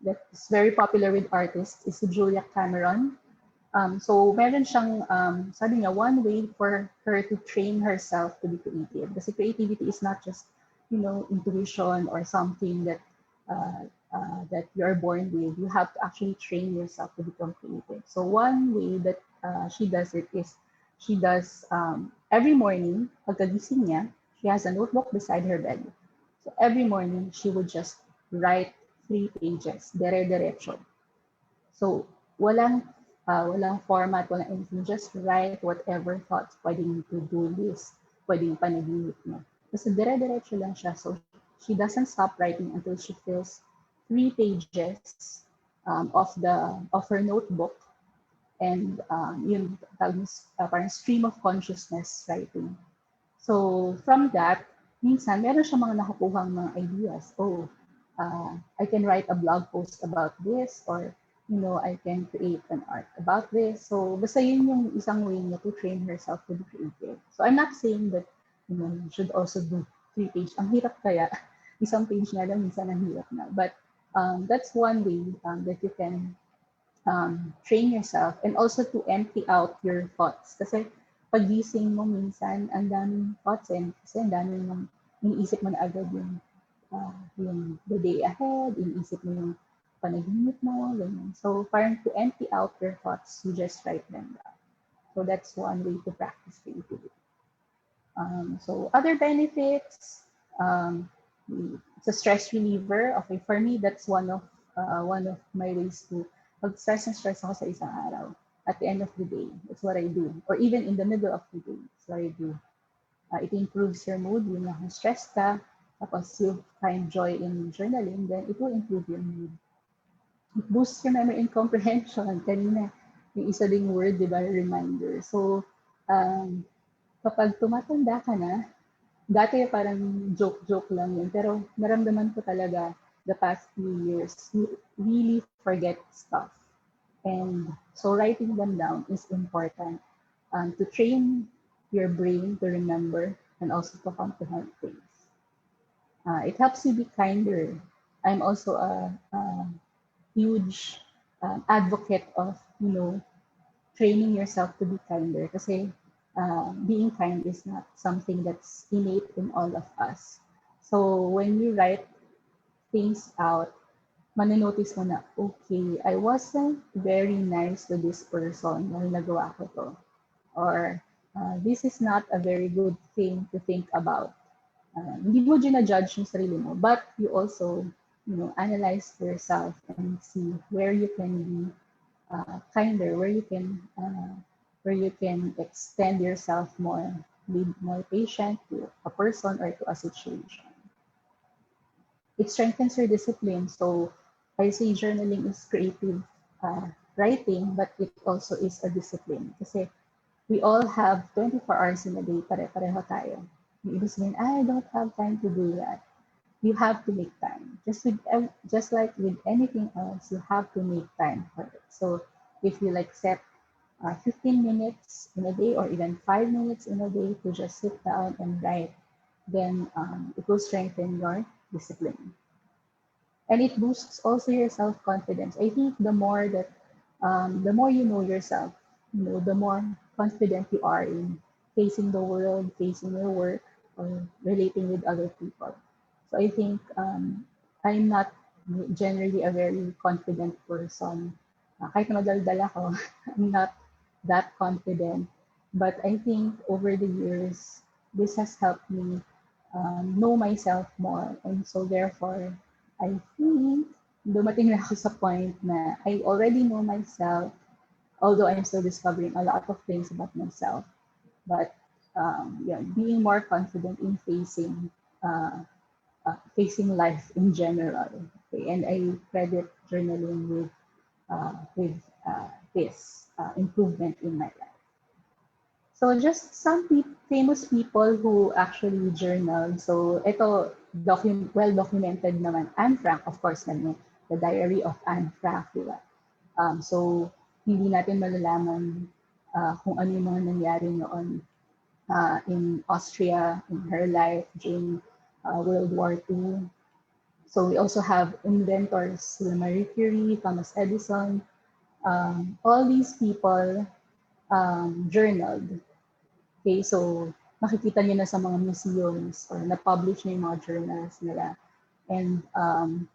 is very popular with artists is si Julia Cameron. So meron siyang, sabi niya, one way for her to train herself to be creative. Kasi creativity is not just, intuition or something that you're born with. You have to actually train yourself to become creative. So one way that she does it is, she does, every morning, pagkagising niya, she has a notebook beside her bed. So every morning, she would just write 3 pages, dire-derecho. So walang format, walang anything. Just write whatever thoughts pwedeng to-do list, pwedeng panaginip mo. Kasi dire-diretso lang siya. So she doesn't stop writing until she fills 3 pages of her notebook, and parang stream of consciousness writing. So So from that, minsan meron siya mga nakukuhang mga ideas. Oh, I can write a blog post about this, or I can create an art about this. So basta yun yung isang way niya to train herself to be creative. So I'm not saying that you should also do 3 page. Ang hirap kaya, isang page na lang, minsan ang hirap na. But that's one way that you can train yourself, and also to empty out your thoughts. Kasi pagising mo minsan, ang daming thoughts, kasi ang daming iniisip mo na agad yung the day ahead, iniisip mo yung panaginip mo, ganyan. So parang to empty out your thoughts, you just write them down. So that's one way to practice creativity. So other benefits, it's a stress reliever. Okay, for me, that's one of my ways to stress and stress ako sa isang araw. At the end of the day, that's what I do. Or even in the middle of the day, that's what I do. It improves your mood. Yung stress ka, tapos you find joy in journaling, then it will improve your mood. It boosts your memory and comprehension. Kanina, yung isa ding word, di ba, reminder. So, kapag tumatanda ka na, dati parang joke-joke lang yun. Pero naramdaman ko talaga the past few years, you really forget stuff. And so writing them down is important to train your brain to remember and also to comprehend things. It helps you be kinder. I'm also a huge advocate of, training yourself to be kinder. Kasi being kind is not something that's innate in all of us. So when you write things out, maninotice mo na, okay, I wasn't very nice to this person nung nagawa ko to. Or this is not a very good thing to think about. Hindi mo ginajudge yung sarili mo, but you also, analyze yourself and see where you can be kinder, where you can extend yourself more, be more patient to a person or to a situation. It strengthens your discipline. So I say journaling is creative writing, but it also is a discipline. Kasi we all have 24 hours in a day, pare-pareho tayo. Yung ibig sabihin, I don't have time to do that. You have to make time. Just like with anything else, you have to make time for it. So if you set 15 minutes in a day or even 5 minutes in a day to just sit down and write, then it will strengthen your discipline. And it boosts also your self-confidence. I think the more you know yourself, the more confident you are in facing the world, facing your work, or relating with other people. So I think I'm not generally a very confident person. Kahit na madaldal ako, I'm not that confident. But I think over the years, this has helped me know myself more. And so therefore, I think dumating na ako sa point na I already know myself, although I'm still discovering a lot of things about myself. But being more confident in facing life in general. Okay? And I credit journaling with this improvement in my life. So just some famous people who actually journal. So ito, well documented naman. Anne Frank, of course, the Diary of Anne Frank, diba? So hindi natin malalaman kung ano yung mga nangyari noon in Austria, in her life during World War II. So we also have inventors, Marie Curie, Thomas Edison. All these people journaled. Okay, so makikita niyo na sa mga museums or na-publish na yung mga journals nila. And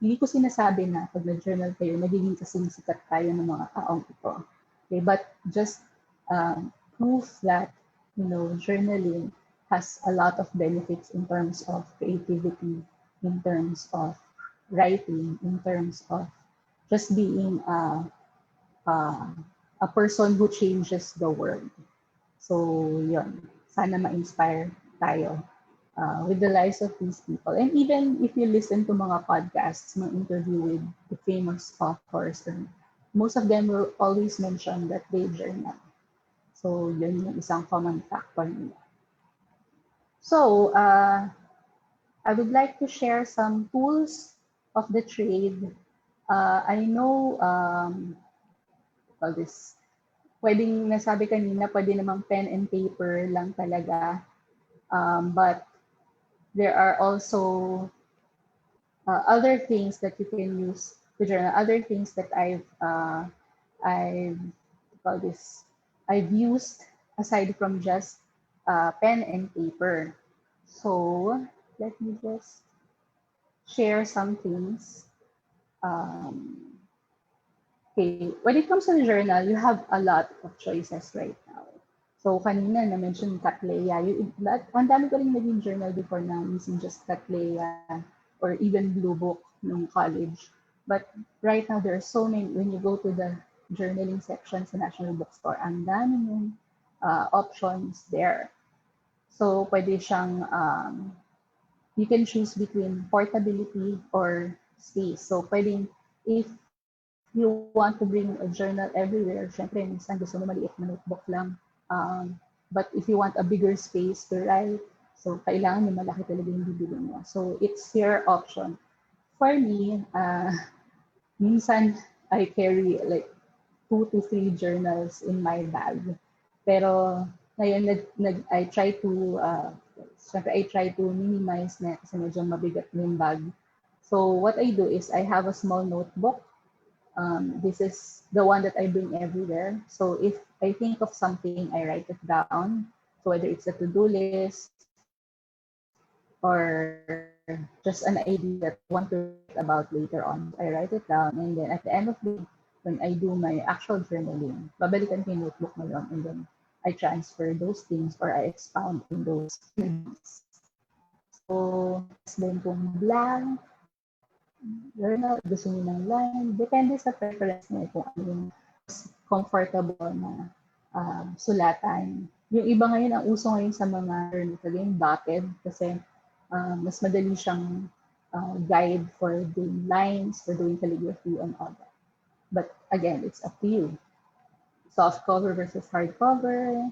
hindi ko sinasabi na pag nag-journal kayo, nagiging kasing sikat tayo ng mga taong ito. Okay, but just proof that journaling has a lot of benefits in terms of creativity, in terms of writing, in terms of just being a person who changes the world. So yun, sana ma-inspire tayo with the lives of these people. And even if you listen to mga podcasts, mga interview with the famous authors, most of them will always mention that they journal. So yun yung isang common factor nila. So, I would like to share some tools of the trade. I know, well, this, pwedeng nasabi kanina, pwede namang pen and paper lang talaga. But there are also other things that you can use to journal, other things that I've call this, I've used aside from just pen and paper. So let me just share some things. Um, okay, when it comes to the journal, you have a lot of choices right now. So kanina na-mention Catleya. Ang dami ko rin naging journal before na using just Catleya or even Blue Book nung college. But right now, there are so many, when you go to the journaling section sa National Bookstore, ang dami yung options there. So pwede siyang, you can choose between portability or space. So pwedeng, if you want to bring a journal everywhere, syempre, minsan gusto mo maliit na notebook lang. But if you want a bigger space to write, so kailangan yung malaki talaga yung bibili mo. So it's your option. For me, minsan I carry like 2 to 3 journals in my bag. Pero ngayon I try to syempre I try to minimize na kasi medyo mabigat yung bag. So what I do is I have a small notebook. This is the one that I bring everywhere. So if I think of something, I write it down. So whether it's a to-do list or just an idea that I want to write about later on, I write it down. And then at the end of the day, when I do my actual journaling, babalikan ko yung notebook na yun, and then I transfer those things or I expound in those things. So, then kung blank, journal, gusto niyo ng line, depende sa preference niyo kung ano yung comfortable na sulatan. Yung iba ngayon, ang uso ngayon sa mga journal, yung dotted, kasi mas madali siyang guide for doing lines, for doing calligraphy and all that. But again, it's up to you. Soft cover versus hard cover,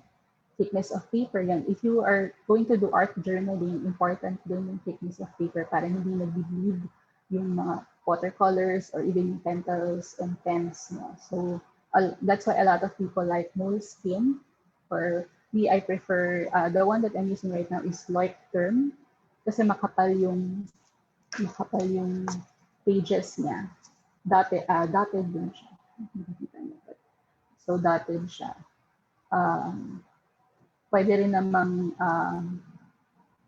thickness of paper. Yan. If you are going to do art journaling, important din yung thickness of paper para hindi nag-bleed yung mga watercolors or even yung pencils and pens. No? So that's why a lot of people like moleskin. For me, I prefer, the one that I'm using right now is Leuchtturm kasi makapal yung pages niya. Dotted din siya. So dotted siya. Pwede rin namang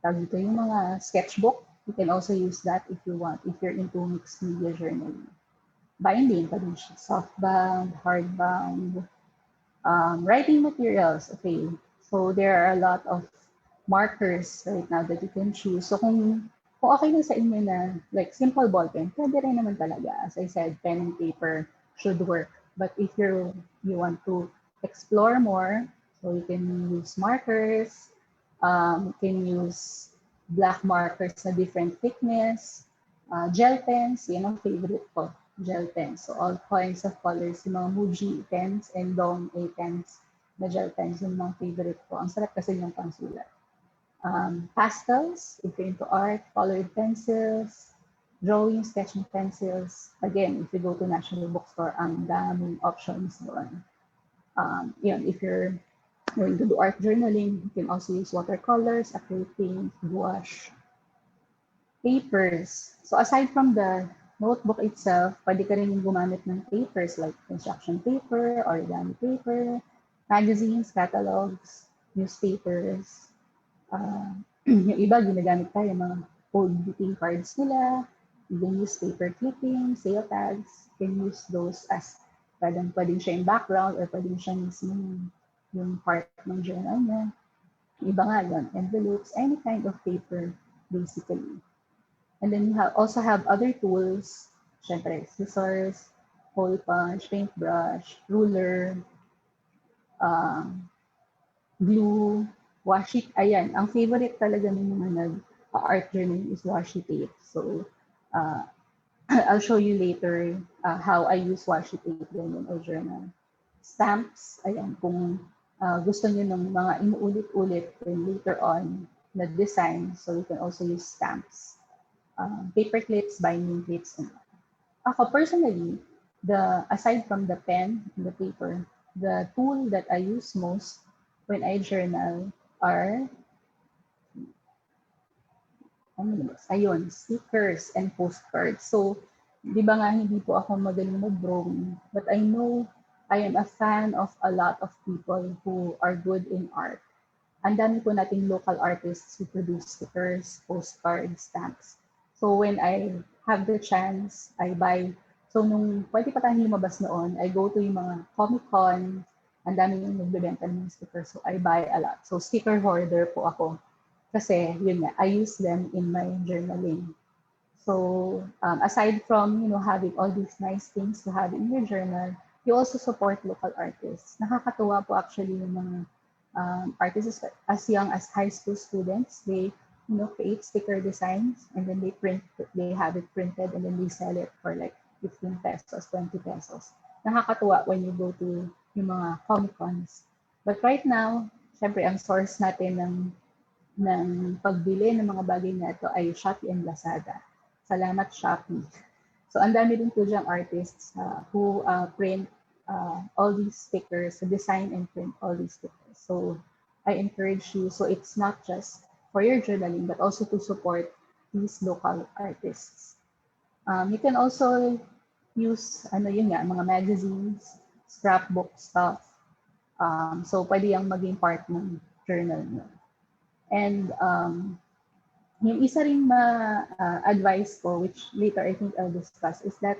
tawag dito yung mga sketchbook. You can also use that if you want, if you're into mixed media journaling. Binding pa din siya. Softbound, hardbound. Writing materials. Okay. So there are a lot of markers right now that you can choose. So kung okay na sa inyo na like simple ballpen, pwede rin naman talaga. As I said, pen and paper should work. But if you want to explore more, so you can use markers, you can use black markers na different thickness, gel pens, yun ang favorite ko, gel pens. So all kinds of colors, yung mga Muji pens and Dong A pens na gel pens, yung mga favorite ko. Ang sarap kasi yung pangsulat. Pastels, if you're into art, colored pencils, drawing, sketching pencils. Again, if you go to National Bookstore, ang daming options doon. If you're going to do art journaling, you can also use watercolors, acrylic paint, gouache, papers. So aside from the notebook itself, pwede ka rin gumamit ng papers like construction paper, origami paper, magazines, catalogs, newspapers. Yung iba, ginagamit tayo mga old greeting cards nila, even newspaper clippings, sale tags, you can use those as pwedeng siya yung background or pwedeng siya mismo yung part ng journal niya. Iba nga yun, envelopes, any kind of paper, basically. And then you also have other tools, syempre, scissors, hole punch, paintbrush, ruler, glue, washi. Ayan, ang favorite talaga ng mga nag-art journaling is washi tape. So, I'll show you later how I use washi tape din in a journal. Stamps, ayan, kung gusto niyo ng mga inuulit-ulit, then later on, the design. So you can also use stamps, paper clips, binding clips, and ako personally, aside from the pen and the paper, the tool that I use most when I journal are stickers and postcards. So, di ba nga hindi po ako magaling mag-drawing, but I know I am a fan of a lot of people who are good in art. Ang dami po nating local artists who produce stickers, postcards, stamps. So when I have the chance, I buy. So nung pwede pa tayong lumabas noon, I go to yung mga Comic-Con, ang dami yung nagbebenta ng stickers. So I buy a lot. So sticker hoarder po ako. Kasi yun nga, I use them in my journaling. So aside from having all these nice things to have in your journal, you also support local artists. Nakakatuwa po actually yung mga artists as young as high school students. They create sticker designs and then they have it printed and then they sell it for like 15 pesos, 20 pesos. Nakakatuwa when you go to yung mga Comic-Cons. But right now, syempre ang source natin ng pagbili ng mga bagay na ito ay Shopee and Lazada. Salamat Shopee. So ang dami din po diyang artists who print all these stickers, design and print all these stickers. So I encourage you. So it's not just for your journaling, but also to support these local artists. You can also use mga magazines, scrapbook stuff. So pwede yung maging part ng journal nyo. And yung isa ring advice ko, which later I think I'll discuss, is that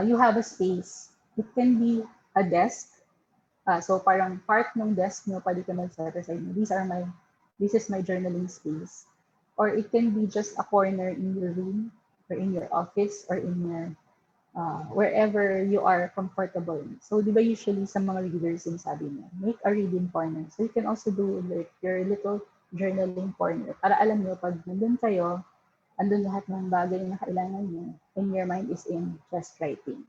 you have a space. It can be a desk. So parang part ng desk nyo, pwede ka mag-set aside. This is my journaling space. Or it can be just a corner in your room, or in your office, or in your wherever you are comfortable. So di ba usually sa mga readers yung sabi niya, make a reading corner. So you can also do like your little journaling corner. Para alam nyo, pag nandun kayo, andun lahat ng bagay na kailangan nyo, and your mind is in just writing.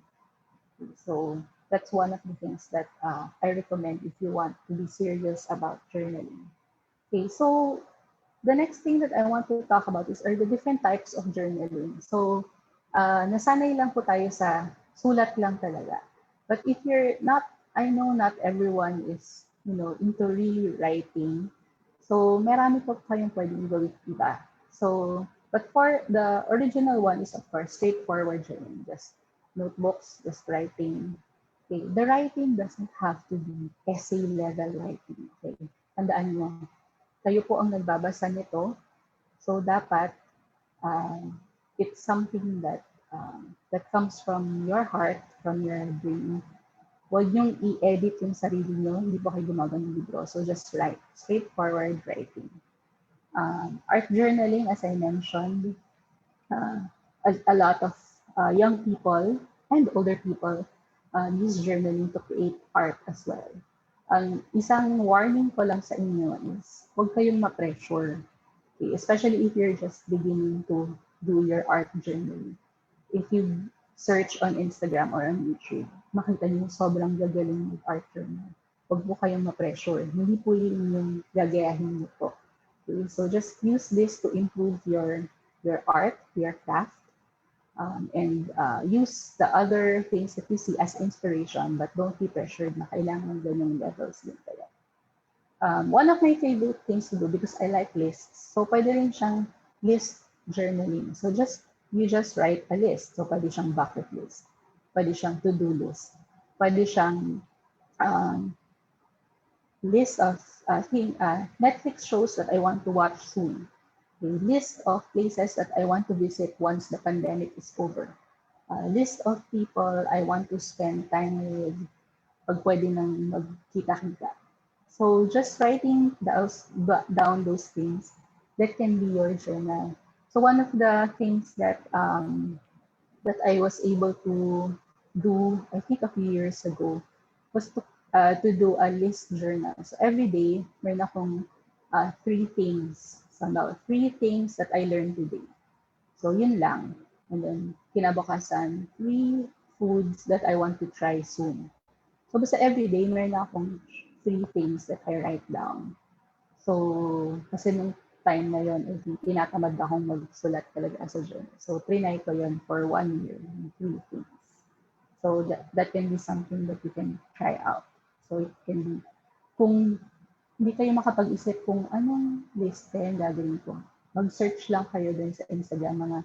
So that's one of the things that I recommend if you want to be serious about journaling. Okay, so the next thing that I want to talk about are the different types of journaling. So nasanay lang po tayo sa sulat lang talaga. But if you're not, I know not everyone is, into rewriting. So, marami po kayong pwedeng gawin iba. So, but for the original one is of course straightforward journaling. Just notebooks, just writing. Okay. The writing doesn't have to be essay level writing. Okay. Tandaan nyo, kayo po ang nagbabasa nito. So, dapat it's something that comes from your heart, from your brain. Huwag niyong i-edit yung sarili niyo, hindi po kayo gumagawa ng libro. So just write, straightforward writing. Art journaling, as I mentioned, a lot of young people and older people use journaling to create art as well. Isang warning ko lang sa inyo is huwag kayong ma-pressure. Okay? Especially if you're just beginning to do your art journaling. If you search on Instagram or on YouTube, makita niyo sobrang gagaling ng art journal. Huwag po kayong ma-pressure. Hindi po yun yung gagayahin niyo po. Okay? So just use this to improve your art, your craft, and use the other things that you see as inspiration, but don't be pressured na kailangan ganyung levels din kayo. One of my favorite things to do, because I like lists, so pwede rin siyang list journaling. So you just write a list. So pwede siyang bucket list, pwede siyang to-do list, pwede siyang list of Netflix shows that I want to watch soon. A list of places that I want to visit once the pandemic is over. A list of people I want to spend time with pag pwede nang magkita-kita. So just writing down those things, that can be your journal. So one of the things that I was able to do, I think a few years ago, was to do a list journal. So every day, meron akong 3 things. So now, 3 things that I learned today. So yun lang. And then, kinabukasan, 3 foods that I want to try soon. So basta every day, meron akong 3 things that I write down. So, kasi nung time na yun, tinatamad akong magsulat talaga as a journal. So, trinay ko yun for 1 year in Philippines. So, that can be something that you can try out. So, it can be, kung hindi kayo makapag-isip kung anong list kaya gagawin ko, mag-search lang kayo din sa Instagram, mga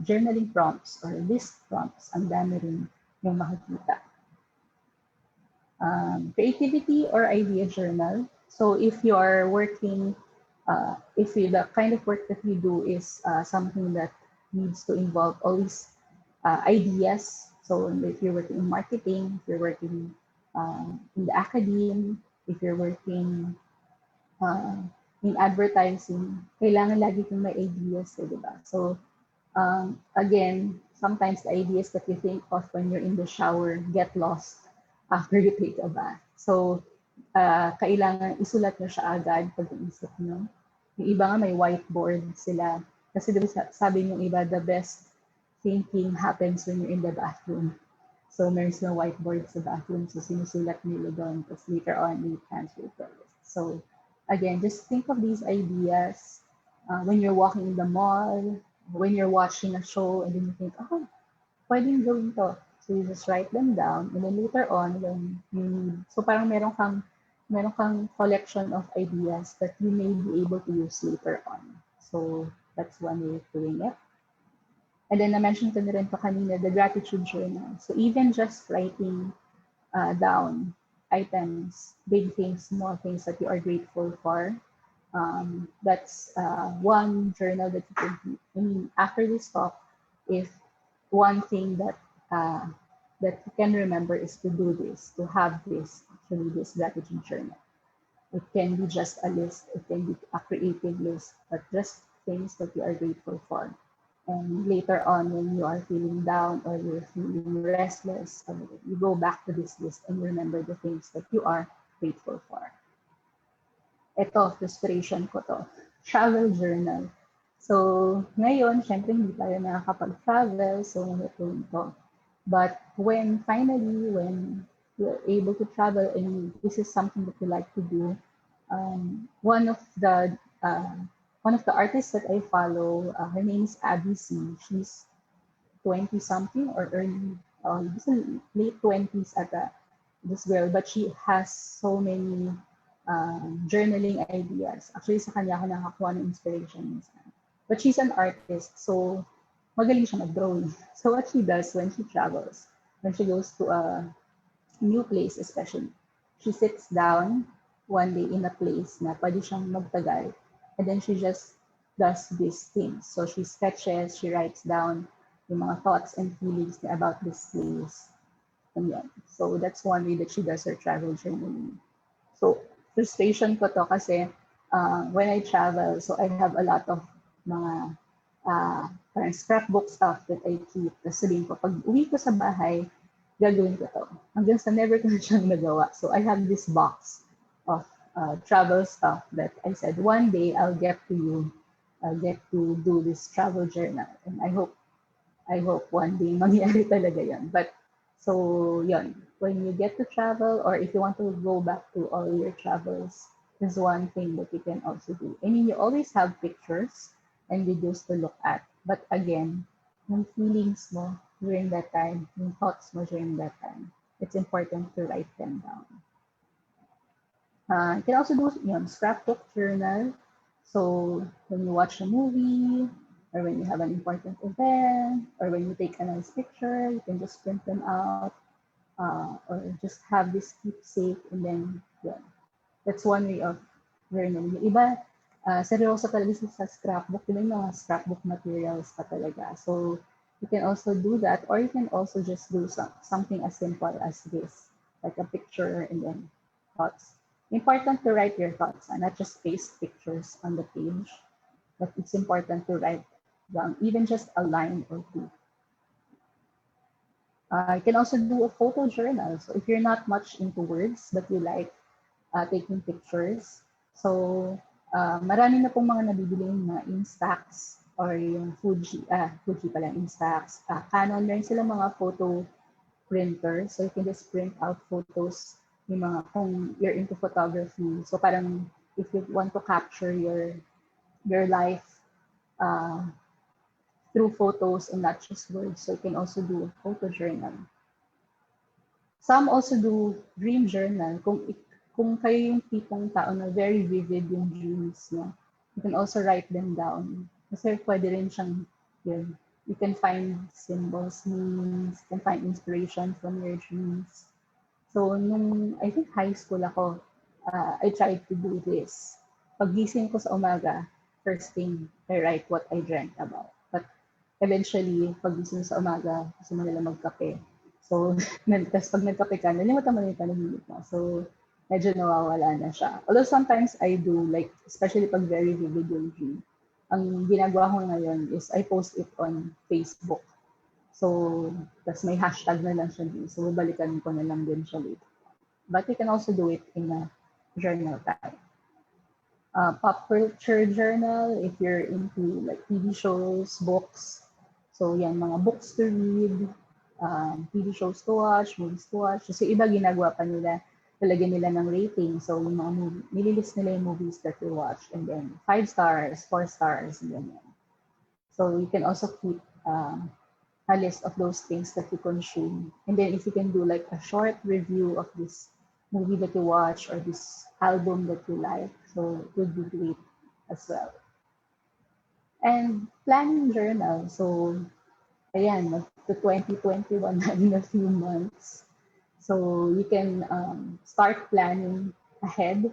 journaling prompts or list prompts. Ang dami rin yung makikita. Creativity or idea journal. So if you are working, the kind of work that you do is something that needs to involve always ideas. So if you're working in marketing, if you're working in the academe, if you're working in advertising, kailangan lagi kong may ideas, di ba? So again, sometimes the ideas that you think of when you're in the shower get lost after you take a bath. So, kailangan isulat nyo siya agad pag iisip nyo. Yung iba nga may whiteboard sila. Kasi diba sabi yung iba, the best thinking happens when you're in the bathroom. So, meron silang whiteboard sa bathroom. So, sinusulat nila doon. Tapos later on, you transfer to it. So, again, just think of these ideas when you're walking in the mall, when you're watching a show, and then you think, oh, pwedeng gawin to. So you just write them down, and then later on, when you need, so parang meron kang collection of ideas that you may be able to use later on. So that's one way of doing it. And then na-mention ko na rin pa kanina, the gratitude journal. So even just writing down items, big things, small things that you are grateful for, that's one journal that you can keep. I mean, after this talk, if one thing that you can remember is to do this, to have this, actually this gratitude journal. It can be just a list, it can be a creative list, but just things that you are grateful for. And later on, when you are feeling down or you're feeling restless, you go back to this list and remember the things that you are grateful for. Ito, frustration ko to. Travel journal. So, ngayon, syempre hindi tayo nakakapag-travel, so ito to. But when you're able to travel and this is something that you like to do, one of the artists that I follow, her name is Abby C. She's 20 something or early, late 20s at this girl, but she has so many journaling ideas. Actually, sa kanya ako nakakuha ng inspiration. But she's an artist, so magaling siya mag-drawing. So what she does when she travels, when she goes to a new place especially, she sits down one day in a place na pwede siyang magtagal, and then she just does these things. So she sketches, she writes down yung mga thoughts and feelings niya about this place. And yan. So that's one way that she does her travel journaling. So frustration ko to kasi when I travel, so I have a lot of mga parang scrapbook stuff that I keep. Tapos sabihin ko, pag uwi ko sa bahay, gagawin ko to. Hanggang sa never ko na siyang nagawa. So I have this box of travel stuff that I said, one day I'll get to do this travel journal. And I hope one day mangyari talaga yun. But so yun, when you get to travel or if you want to go back to all your travels, is one thing that you can also do. I mean, you always have pictures and videos to look at. But again, yung feelings mo during that time, yung thoughts mo during that time, it's important to write them down. You can also do scrapbook journal. So when you watch a movie, or when you have an important event, or when you take a nice picture, you can just print them out, or just have this keepsake, and then that's one way of journaling. Yung iba, seryoso talaga sa scrapbook, yung mga scrapbook materials pa talaga. So you can also do that, or you can also just do something as simple as this, like a picture and then thoughts. Important to write your thoughts, and not just paste pictures on the page, but it's important to write down, even just a line or two. You can also do a photo journal. So if you're not much into words, but you like taking pictures, so marami na pong mga nabibiling na Instax or yung Fuji pala, Instax. Canon, meron silang mga photo printer. So you can just print out photos, yung mga, kung you're into photography. So parang if you want to capture your your life uh, through photos and not just words. So you can also do a photo journal. Some also do dream journal. Kung kayo yung tipong tao na very vivid yung dreams niya, you can also write them down. Kasi pwede rin siyang, yun, you can find symbols, meanings, you can find inspiration from your dreams. So, nung, I think high school ako, I tried to do this. Paggising ko sa umaga, first thing, I write what I dreamt about. But eventually, paggising sa umaga, gusto mo nila magkape. So, tapos pag nagkape ka, nalimutan mo na yung panaginip mo. So, medyo nawawala na siya. Although sometimes I do, like, especially pag very vivid yung dream. Ang ginagawa ko ngayon is I post it on Facebook. So, tas may hashtag na lang siya din. So, balikan ko na lang din siya later. But you can also do it in a journal type. Pop culture journal, if you're into like TV shows, books. So, yan, mga books to read, TV shows to watch, movies to watch. So, iba ginagawa pa nila, talagyan nila ng rating. So, yung mga movie, nililist nila yung movies that you watch. And then, 5 stars, 4 stars, and ganyan. So, you can also keep a list of those things that you consume. And then if you can do like a short review of this movie that you watch or this album that you like, so it would be great as well. And planning journal. So, ayan, to 2021 na in a few months. So, you can start planning ahead.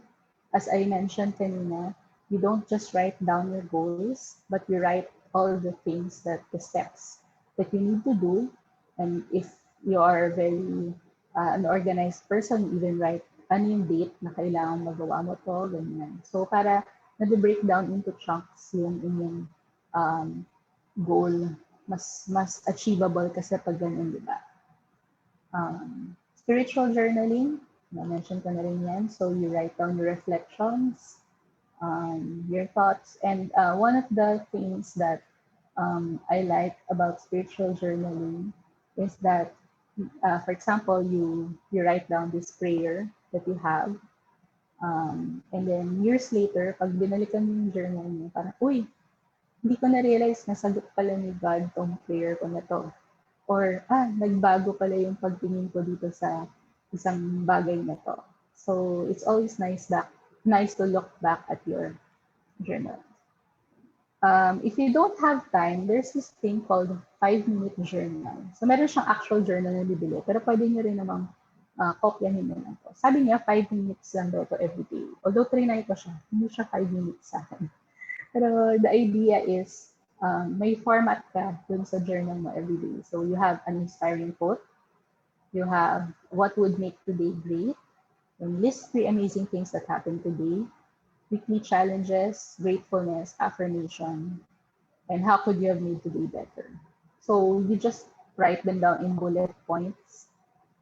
As I mentioned kanina, you don't just write down your goals, but you write all the things that the steps that you need to do. And if you are very an organized person, even write ano yung date na kailangan magawa mo to, ganyan. So para na-break down into chunks yung inyong goal, mas achievable kasi pag ganun, di ba? Spiritual journaling, na-mention ko na rin yan. So you write down your reflections, your thoughts, and one of the things that I like about spiritual journaling is that, for example, you write down this prayer that you have, and then years later, pag binalikan mo yung journal mo, parang, uy, hindi ko na-realize na sagot pala ni God tong prayer ko na to. Or, nagbago pala yung pagtingin ko dito sa isang bagay na to. So, it's always nice to look back at your journal. If you don't have time, there's this thing called 5-minute journal. So, meron siyang actual journal na bibili, pero pwede nyo rin namang kopyahin mo lang to. Sabi niya, 5 minutes lang daw to every day. Although, trinay ko siya, hindi siya 5 minutes sa akin. Pero the idea is, may format ka dun sa journal mo every day. So, you have an inspiring quote. You have what would make today great. And list 3 amazing things that happened today. Weekly challenges, gratefulness, affirmation, and how could you have made today better? So you just write them down in bullet points.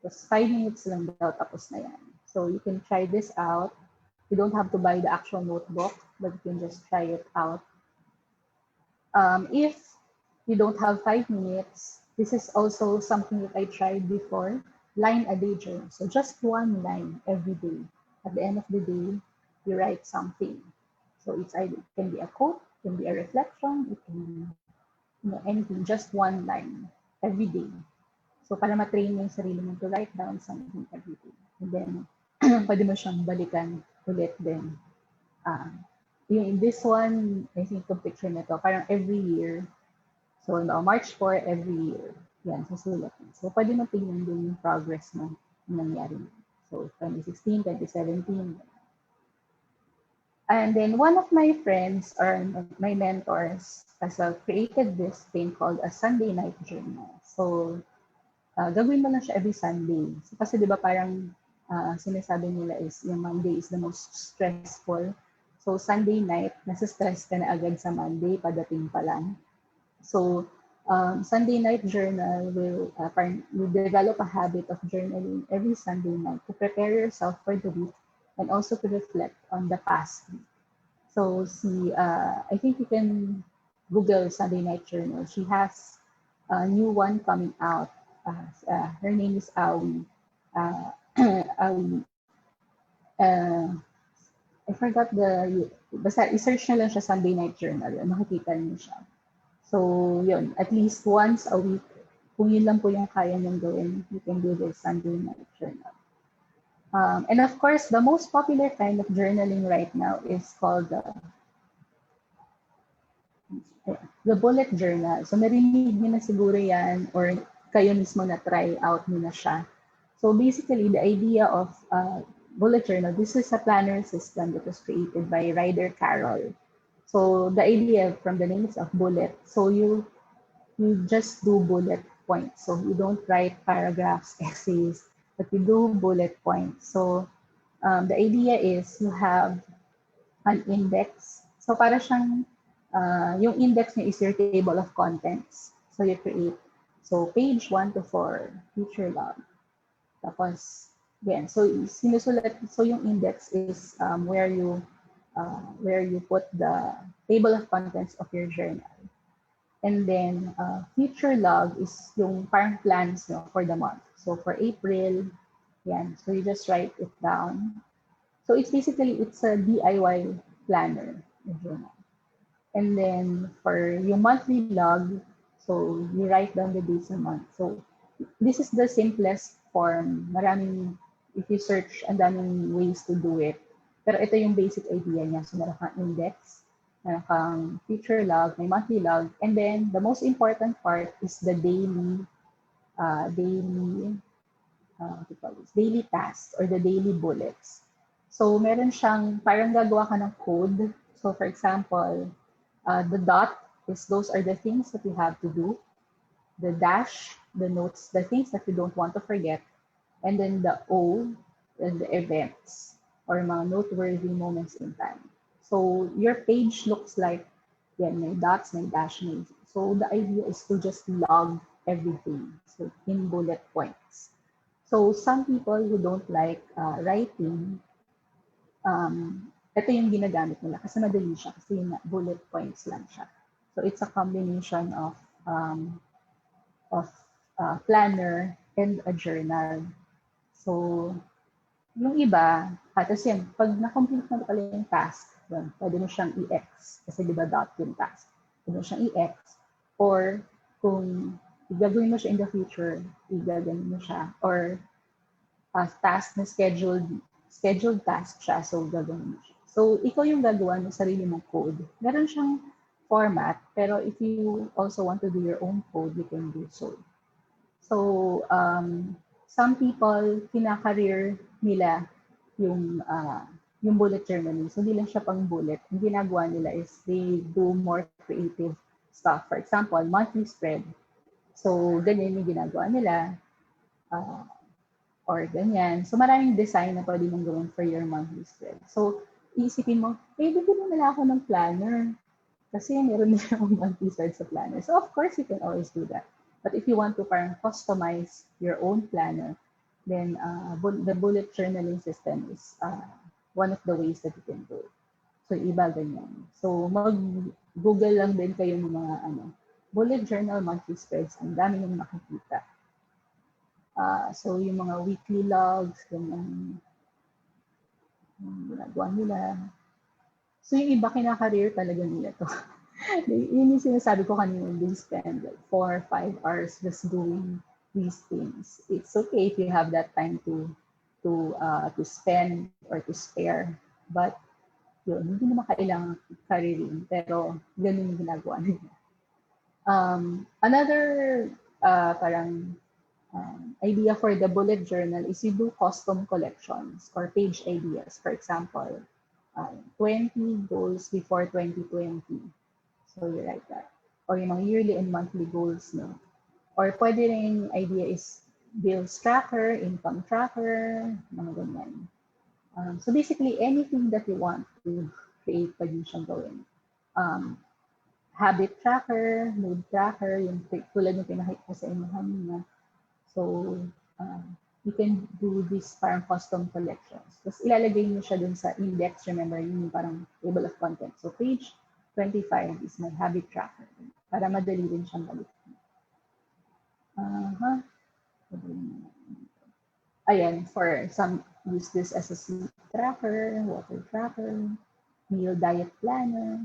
Just 5 minutes lang daw, tapos na yan. So you can try this out. You don't have to buy the actual notebook, but you can just try it out. If you don't have 5 minutes, this is also something that I tried before, line a day journal. So just one line every day. At the end of the day, you write something. So it can be a quote, it can be a reflection, it can be anything, just one line every day. So para matrain mo yung sarili mo to write down something every day. And then, pwede mo siyang balikan ulit din. Yung this one, I think yung picture na to, parang every year. So March 4, every year. Yan, susulat. So pwede mo tingnan din yung progress mo nangyari. So 2016, 2017, and then one of my friends or my mentors has created this thing called a Sunday night journal. So, gagawin mo lang siya every Sunday. So, kasi di ba parang sinasabi nila is yung Monday is the most stressful. So, Sunday night, nasa-stress ka na agad sa Monday, padating pa lang. So, Sunday night journal will develop a habit of journaling every Sunday night to prepare yourself for the week and also to reflect on the past week. So I think you can Google Sunday Night Journal. She has a new one coming out. Her name is Awi. Awi. I forgot basta i-search na lang siya Sunday Night Journal, makikita niyo siya. So, yun, at least once a week, kung yun lang po yung kaya niyong gawin, you can do this Sunday Night Journal. And of course, the most popular kind of journaling right now is called the bullet journal. So, narinig niyo na siguro yan or kayo mismo na try out niyo na siya. So, basically, the idea of bullet journal, this is a planner system that was created by Ryder Carroll. So, the idea from the name is of bullet. So, you just do bullet points. So, you don't write paragraphs, essays, but you do bullet points. So, the idea is you have an index. So, para siyang yung index niya is your table of contents. So, you create. So, page 1 to 4, future log. Tapos, again, so sinusulat, so yung index is where you put the table of contents of your journal. And then, future log is yung parang plans no, for the month. So, for April, yan. So, you just write it down. So, it's a DIY planner, the journal. And then for yung monthly log, so you write down the days a month. So this is the simplest form. If you search, ang daming ways to do it. Pero ito yung basic idea niya. So meron kang index, meron kang future log, may monthly log, and then the most important part is the daily tasks or the daily bullets. So meron siyang, parang gagawa ka ng code. So for example, the dot those are the things that you have to do. The dash, the notes, the things that you don't want to forget. And then the O, and the events or mga noteworthy moments in time. So your page looks like, may dots, may dash, may. So the idea is to just log everything. So in bullet points. So some people who don't like writing, ito yung ginagamit nila kasi madali siya kasi yung bullet points lang siya. So it's a combination of planner and a journal. So yung iba, tapos yan, pag na-complete mo pala yung task, yun, pwede mo siyang i-X kasi di ba dot yung task. Pwede mo siyang i-X or kung gagawin mo siya in the future, igagawin mo siya or task na scheduled task siya, so gagawin mo siya. So, ikaw yung gagawa ng sarili mong code. Meron siyang format, pero if you also want to do your own code, you can do so. So, some people, kinakareer nila yung bullet journaling. So, hindi lang siya pang bullet. Ang ginagawa nila is they do more creative stuff. For example, monthly spread. So, ganyan yung ginagawa nila. Or ganyan. So, maraming design na pwede mong gawin for your monthly spread. So, iisipin mo, bibili nila ako ng planner. Kasi meron na akong monthly spread sa planner. So, of course, you can always do that. But if you want to parang customize your own planner, then the bullet journaling system is one of the ways that you can do it. So, iba ganyan. So, mag-google lang din kayo ng mga bullet journal monthly spreads. Ang dami nyung makikita. So, yung mga weekly logs, yung ginagawa nila. So, yung iba kinakareer talaga nila to. Yun yung sinasabi ko kanina, they spend like 4 or 5 hours just doing these things. It's okay if you have that time to spend or to spare. But, yun, hindi naman kailangan careerin. Pero, ganun yung ginagawa nila. Another idea for the bullet journal is you do custom collections or page ideas. For example, 20 goals before 2020. So you write that. Or yung mga yearly and monthly goals, no? Or pwede rin idea is bills tracker, income tracker, mga ganyan. So basically, anything that you want to create, pwede siyang gawin. Habit tracker, mood tracker, yung tulad ng pinakita ko sa inyo kanina. So, you can do this parang custom collections. Tapos ilalagay niyo siya dun sa index, remember, yung parang table of contents. So, page 25 is my habit tracker. Para madali rin siyang balikin. Ayan, for some use this as a sleep tracker, water tracker, meal diet planner.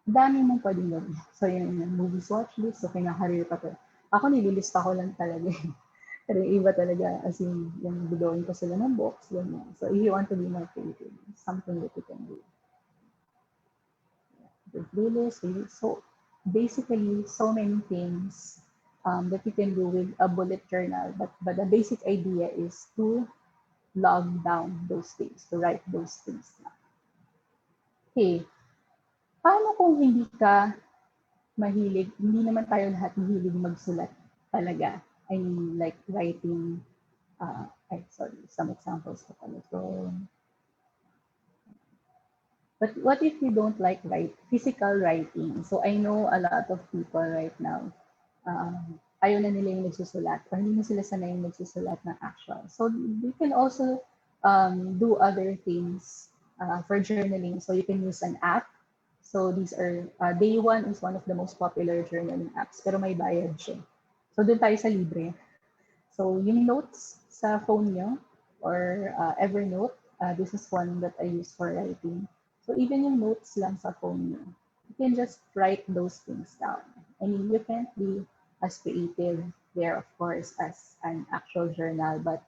Dami mong pwedeng gawin. So, yung movies watch list, so kinakarir pa to. Ako, nililista ko lang talaga. Pero yung iba talaga, as in, yung bidawin ko sila ng books, ganyan. So, if you want to be more creative, something that you can do. The playlist, so basically, so many things that you can do with a bullet journal. But the basic idea is to log down those things, to write those things down. Okay, paano kung hindi ka mahilig, hindi naman tayo lahat mahilig magsulat talaga? I mean, like writing, some examples ko pala. So, but what if you don't like physical writing? So I know a lot of people right now, ayaw na nila yung nagsusulat or hindi na sila sanay yung nagsusulat ng actual. So you can also do other things for journaling. So you can use an app. So these are, Day One is one of the most popular journaling apps, pero may bayad siya. So doon tayo sa libre. So yung notes sa phone nyo or Evernote, this is one that I use for writing. So even yung notes lang sa phone nyo, you can just write those things down. I mean, you can't be as creative there, of course, as an actual journal. But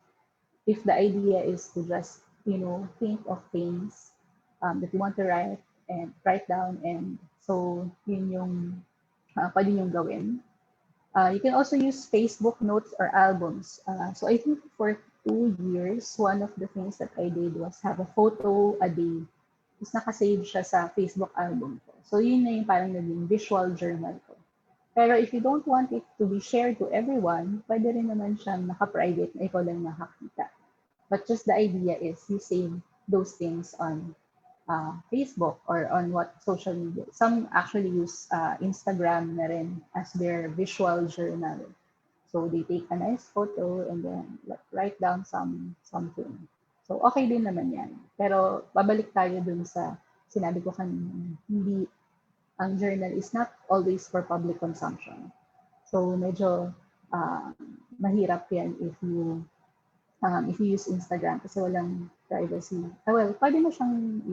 if the idea is to just, think of things that you want to write down, and so yun yung pwede yung gawin. You can also use Facebook notes or albums. So I think for 2 years, one of the things that I did was have a photo a day. Tapos nakasave siya sa Facebook album ko. So yun na yung parang naging visual journal ko. Pero if you don't want it to be shared to everyone, pwede rin naman siyang naka-private na ikaw lang nakakita. But just the idea is you save those things on Facebook or on what social media. Some actually use Instagram na rin as their visual journal. So they take a nice photo and then write down something. So okay din naman yan. Pero babalik tayo dun sa sinabi ko kanina, hindi, ang journal is not always for public consumption. So medyo mahirap yan if you use Instagram kasi walang privacy. Well, pwede mo siyang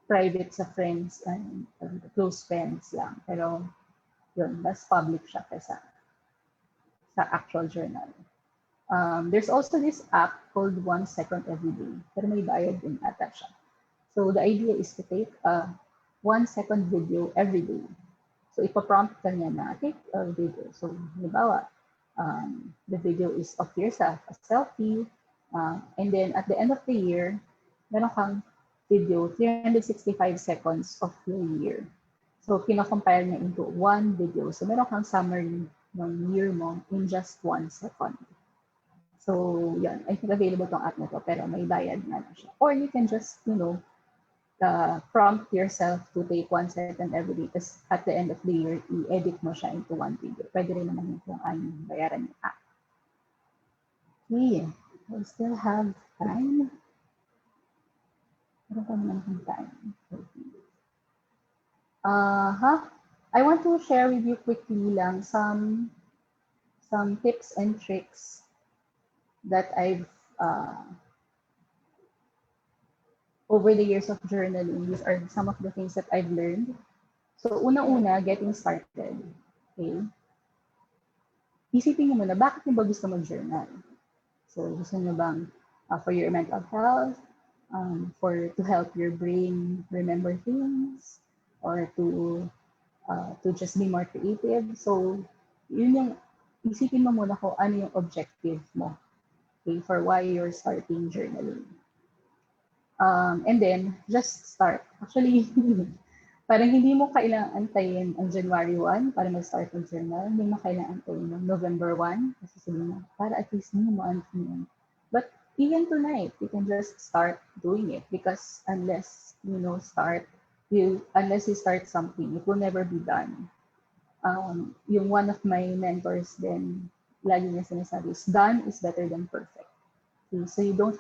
private sa friends and close friends lang. Pero yun, mas public siya kaysa sa actual journal. There's also this app called 1 Second Every Day. Pero may bayad din ata siya. So the idea is to take a 1 second video every day. So ipaprompt ka niya na take a video. So halimbawa, the video is of yourself, a selfie. And then at the end of the year, meron kang video, 365 seconds of your year. So, kino-compile niya into one video. So, meron kang summary ng year mo in just 1 second. So, yan. I think available tong app na to, pero may bayad na siya. Or you can just, prompt yourself to take 1 second every day. Tapos, at the end of the year, i-edit mo siya into one video. Pwede rin naman yung bayaran yung app. Okay. I still have time. I want to share with you quickly lang some tips and tricks that I've over the years of journaling. These are some of the things that I've learned. So una-una, getting started. Okay? Isipin niyo muna, bakit niyo ba gusto mag-journal? So gusto niyo bang for your mental health? To help your brain remember things, or to just be more creative. So, yun yung isipin mo muna kung ano yung objective mo, okay, for why you're starting journaling. And then, just start. Actually, parang hindi mo kailangan antayin ang January 1 para mag-start ng journal. Hindi mo kailangan antayin ng November 1 kasi sabihin mo, para at least hindi mo antayin. But even tonight, you can just start doing it because unless you start something, it will never be done. Yung one of my mentors then, lagi niya sinasabi is, done is better than perfect. Okay? So you don't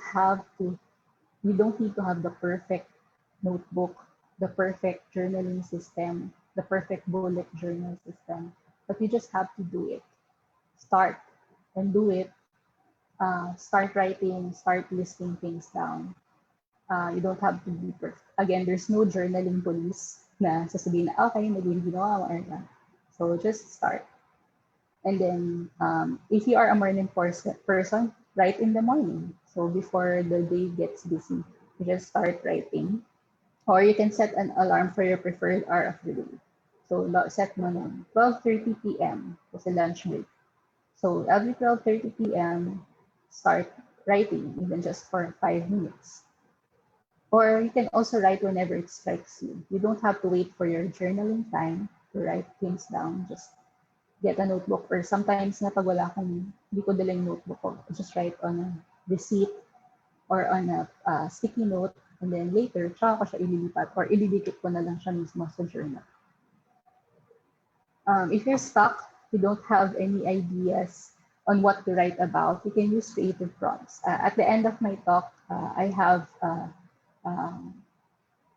need to have the perfect notebook, the perfect journaling system, the perfect bullet journal system, but you just have to do it. Start and do it. start writing, start listing things down. You don't have to be perfect. Again, there's no journaling police na sasabihin na, okay, naging ginawa mo or not. So just start. And then, if you are a morning person, write in the morning. So before the day gets busy, you just start writing. Or you can set an alarm for your preferred hour of the day. So set mo na 12:30 p.m. kasi lunch break. So every 12:30 p.m., start writing, even just for 5 minutes. Or you can also write whenever it strikes you. You don't have to wait for your journaling time to write things down. Just get a notebook. Or sometimes na pag wala akong, hindi ko dala yung notebook ko, I just write on a receipt or on a sticky note. And then later, tsaka ko siya ililipat or ilidikit ko na lang siya mismo sa journal. If you're stuck, you don't have any ideas on what to write about, you can use creative prompts. At the end of my talk, I have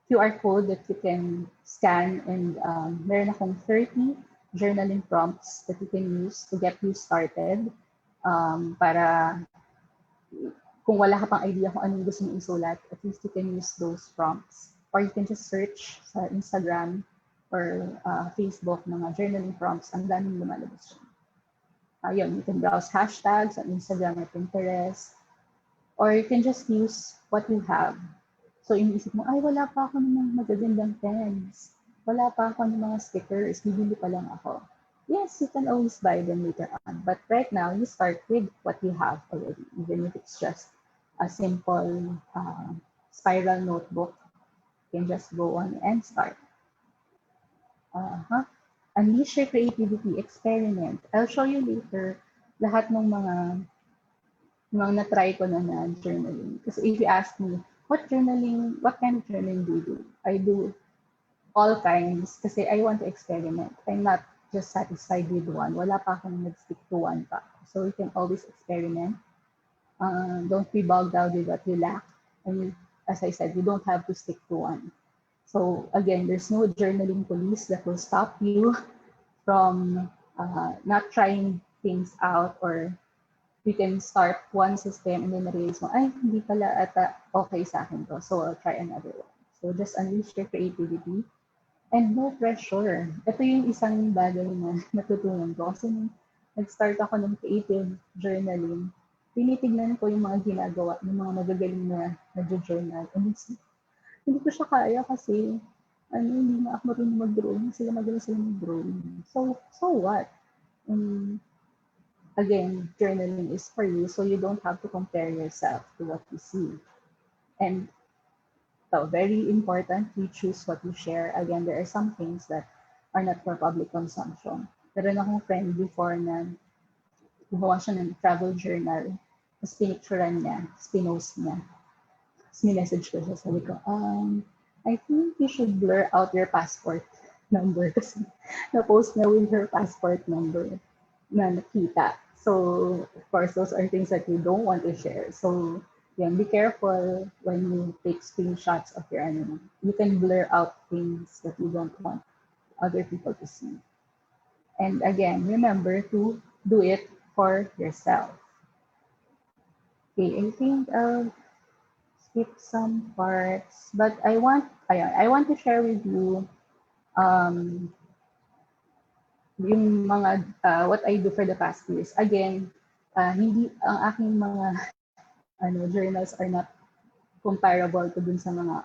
QR code that you can scan, and meron akong 30 journaling prompts that you can use to get you started, para kung wala ka pang idea kung anong gusto mong isulat, at least you can use those prompts. Or you can just search sa Instagram or Facebook mga journaling prompts, ang daming lumalabas siya. Yun, you can browse hashtags on Instagram or Pinterest, or you can just use what you have. So iniisip mo, ay wala pa ako ng mga magagandang pens, wala pa ako ng mga stickers, bibili pa lang ako. Yes, you can always buy them later on, but right now you start with what you have already, even if it's just a simple spiral notebook. You can just go on and start. Unleash your creativity, experiment. I'll show you later lahat ng mga na-try ko na journaling. Kasi if you ask me, what kind of journaling do you do? I do all kinds kasi I want to experiment. I'm not just satisfied with one. Wala pa akong nag-stick to one pa. So you can always experiment. Don't be bogged down with what you lack. And as I said, you don't have to stick to one. So again, there's no journaling police that will stop you from not trying things out, or you can start one system and then realize mo, ay, hindi pala ata okay sa akin to, so I'll try another one. So just unleash your creativity and no pressure. Ito yung isang bagay na natutunan ko kasi nung nag-start ako ng creative journaling, tinitignan ko yung mga ginagawa ng mga magagaling na nag-journal. And hindi ko siya kaya kasi hindi na ako marunong mag-drawing. Magaling sila mag-drawing. So what? Again, journaling is for you, so you don't have to compare yourself to what you see. And so very important, you choose what you share. Again, there are some things that are not for public consumption. Meron akong friend before na gumawa siya ng travel journal, tapos pinicturean niya, tapos pinost niya. Message ko siya, sabi ko, I think you should blur out your passport number kasi na-post niya with her passport number na nakita. So, of course, those are things that you don't want to share. So, yeah, be careful when you take screenshots of your animal. You can blur out things that you don't want other people to see. And again, remember to do it for yourself. Okay, I think skip some parts, but I want to share with you yung mga what I do for the past years. Again, hindi ang aking mga journals are not comparable to dun sa mga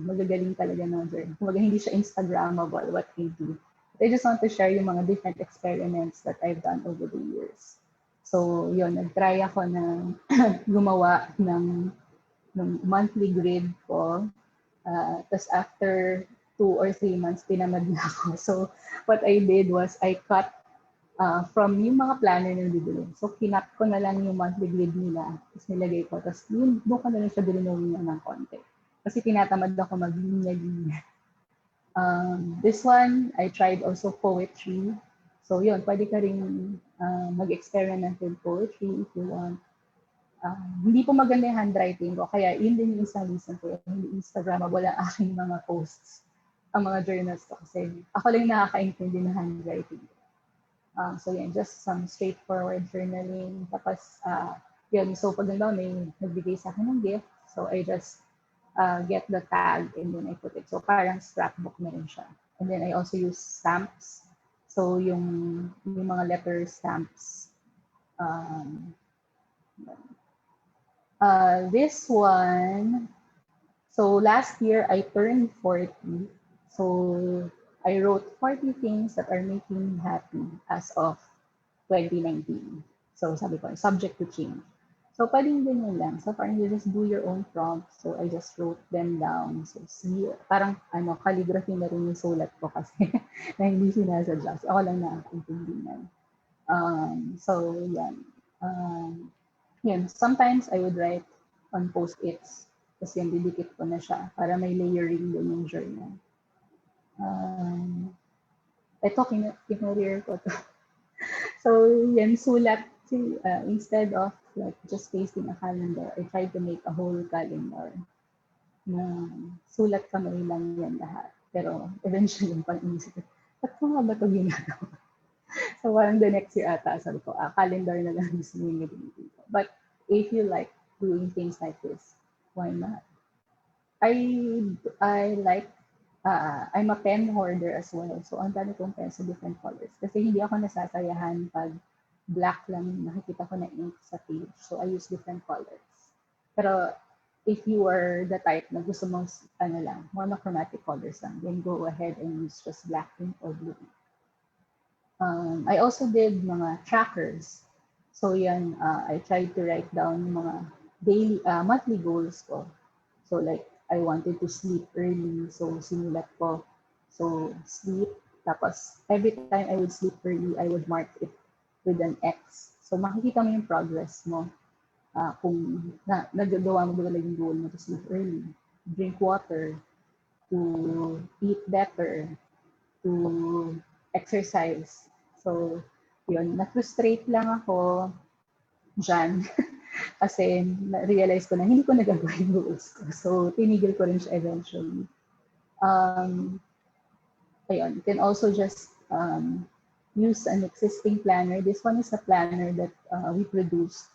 magagaling talaga na journal. Kumbaga hindi siya Instagrammable what I do. But I just want to share yung mga different experiments that I've done over the years. So yun, nag-try ako na gumawa ng monthly grid ko. Tapos after 2 or 3 months, tinamad na ako. So what I did was I cut from yung mga planner na bibili. So kinat ko na lang yung monthly grid nila. Tapos nilagay ko. Tapos doon ko na lang siya bilinawin niya ng konti. Kasi tinatamad ako mag-linya-linya. This one, I tried also poetry. So yun, pwede ka rin mag-experiment with poetry if you want. Hindi po maganda yung handwriting ko, kaya yun din yung isang reason ko, hindi Instagrammable ang aking mga posts, ang mga journals ko, kasi ako lang nakakaintindi ng handwriting ko. So yeah, just some straightforward journaling. Tapos yun, so pag may nagbigay sa akin ng gift, so I just get the tag and then I put it. So parang scrapbook na rin siya. And then I also use stamps. So yung mga letter stamps. This one, so last year I turned 40. So I wrote 40 things that are making me happy as of 2019. So sabi ko, subject to change. So pwedeng ganyan lang. So parang you just do your own prompts. So I just wrote them down. So see, parang calligraphy na rin yung sulat ko kasi na hindi sinasadya. So ako lang nakakaintindihan. So yan. Yan. Sometimes I would write on post-its. Kasi yung didikit ko na siya para may layering din yung journal. Ito, kinurir ko to. So, yan, sulat. Instead of like just pasting a calendar, I tried to make a whole calendar na sulat kamay lang yan lahat. Pero eventually, yung pang-inisip ko, ba't ko nga ba ito ginagawa? So, parang the next year ata, sabi ko, calendar na lang gusto yung gagamitin ko. But if you like doing things like this, why not? I like I'm a pen hoarder as well. So, ang dami kong pens sa different colors. Kasi hindi ako nasasayahan pag black lang nakikita ko na ink sa page. So, I use different colors. Pero, if you are the type na gusto mong, monochromatic colors lang, then go ahead and use just black ink or blue ink. I also did mga trackers. So, yan, I tried to write down mga monthly goals ko. So, like, I wanted to sleep early. So, sinulat ko. So, sleep. Tapos, every time I would sleep early, I would mark it with an X. So, makikita mo yung progress mo. Kung nagagawa mo ba yung goal mo to sleep early. Drink water. To eat better. To exercise. So, yun. Na-frustrate lang ako dyan. Kasi na-realize ko na hindi ko nagagawa yung goals ko. So, tinigil ko rin siya eventually. Ayun, you can also just use an existing planner. This one is a planner that we produced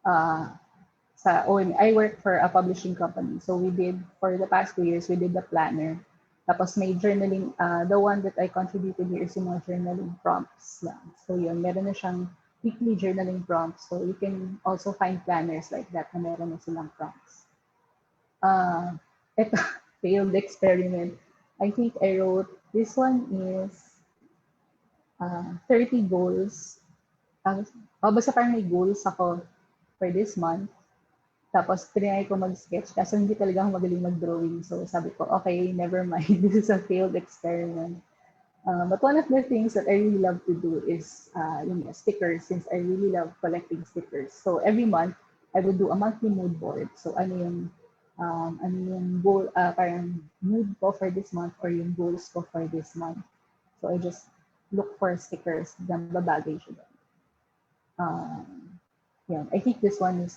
sa OMA. I work for a publishing company. So we did, for the past 2 years, we did the planner. Tapos may journaling, the one that I contributed here is yung mga journaling prompts lang. So yun, meron na siyang weekly journaling prompts. So you can also find planners like that na meron na silang prompts. Ito, failed experiment. I think I wrote, this one is 30 goals. Basta parang may goals ako for this month. Tapos, trinay ko mag-sketch kasi hindi talaga ako magaling mag-drawing. So, sabi ko, okay, never mind. This is a failed experiment. But one of the things that I really love to do is yung stickers, since I really love collecting stickers. So, every month, I would do a monthly mood board. So, ano yung goal, parang mood ko for this month or yung goals ko for this month. So, I just look for stickers na babagay siya doon. Yeah, I think this one is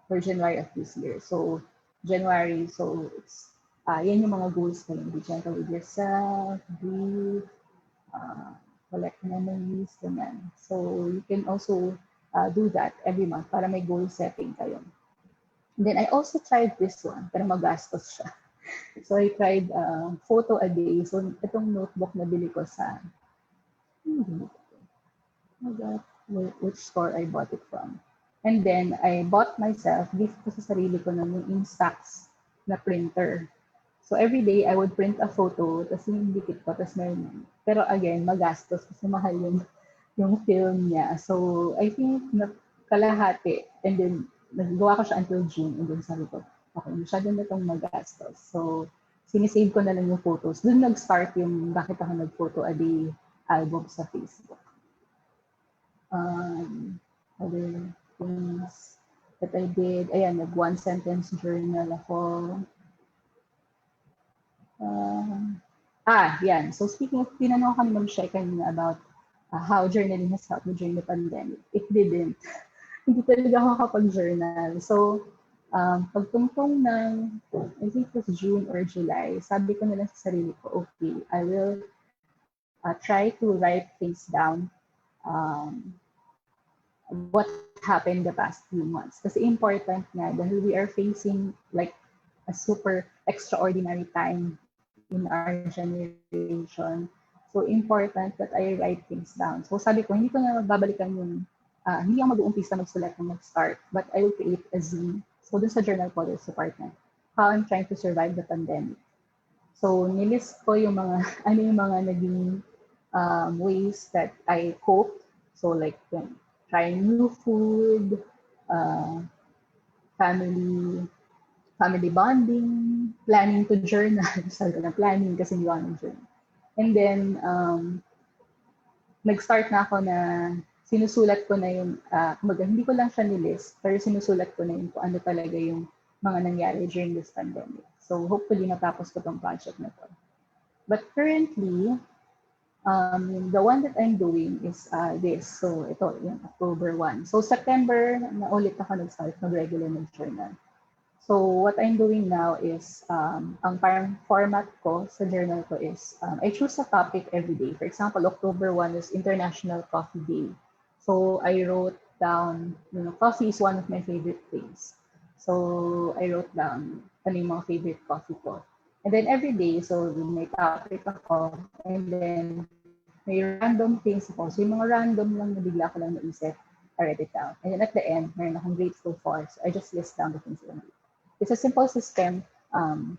for January of this year. So, January, so it's, yan yung mga goals ko yun. Be gentle with yourself, breathe, collect memories, ganyan. So, you can also do that every month para may goal setting kayo. And then, I also tried this one, pero magastos siya. So, I tried photo a day. So, itong notebook na bili ko sa, which store I bought it from. And then, I bought myself, gift ko sa sarili ko ng Instax na printer. So, every day, I would print a photo, tapos yung dikit ko, tapos meron. Pero again, magastos kasi mahal yung film niya. So, I think kalahati. And then, nagawa ko siya until June. And then sabi ko, okay, masyado na itong magastos. So, sinisave ko na lang yung photos. Doon nag-start yung bakit ako nag-photo a day album sa Facebook. Other things that I did. Ayan, nag-one sentence journal ako. Yan. So speaking of, tinanong ko naman siya kanina about how journaling has helped me during the pandemic. It didn't. Hindi talaga ako kapag-journal. So, pagtungtong ng, I think it was June or July, sabi ko na lang sa sarili ko, okay, I will try to write things down. what happened the past few months. Kasi important nga dahil we are facing like a super extraordinary time in our generation. So important that I write things down. So sabi ko, hindi ko na babalikan yung, hindi ako mag-uumpisa magsulat ng mag-start, but I will create a zine. So dun sa journal ko, there's a department, how I'm trying to survive the pandemic. So nilist ko yung mga, ano yung mga naging ways that I coped. So like trying new food, uh, family family bonding, planning to journal. Sabi ko na planning kasi hindi ako journal. And then, nag-start na ako na sinusulat ko na yung, kumbaga, hindi ko lang siya nilist, pero sinusulat ko na yung kung ano talaga yung mga nangyari during this pandemic. So hopefully matapos ko tong project na to. But currently, the one that I'm doing is this. So ito, yung October 1. So September, na ulit ako nag-start mag-regular mag-journal. So what I'm doing now is, ang parang format ko sa journal ko is, I choose a topic every day. For example, October 1 is International Coffee Day. So I wrote down, coffee is one of my favorite things. So I wrote down ano yung mga favorite coffee ko. And then every day, so may topic ako, and then may random things ako. So yung mga random lang na bigla ko lang naisip, I write it down. And then at the end, meron akong grateful for. So I just list down the things that I'm grateful. It's a simple system, 5-10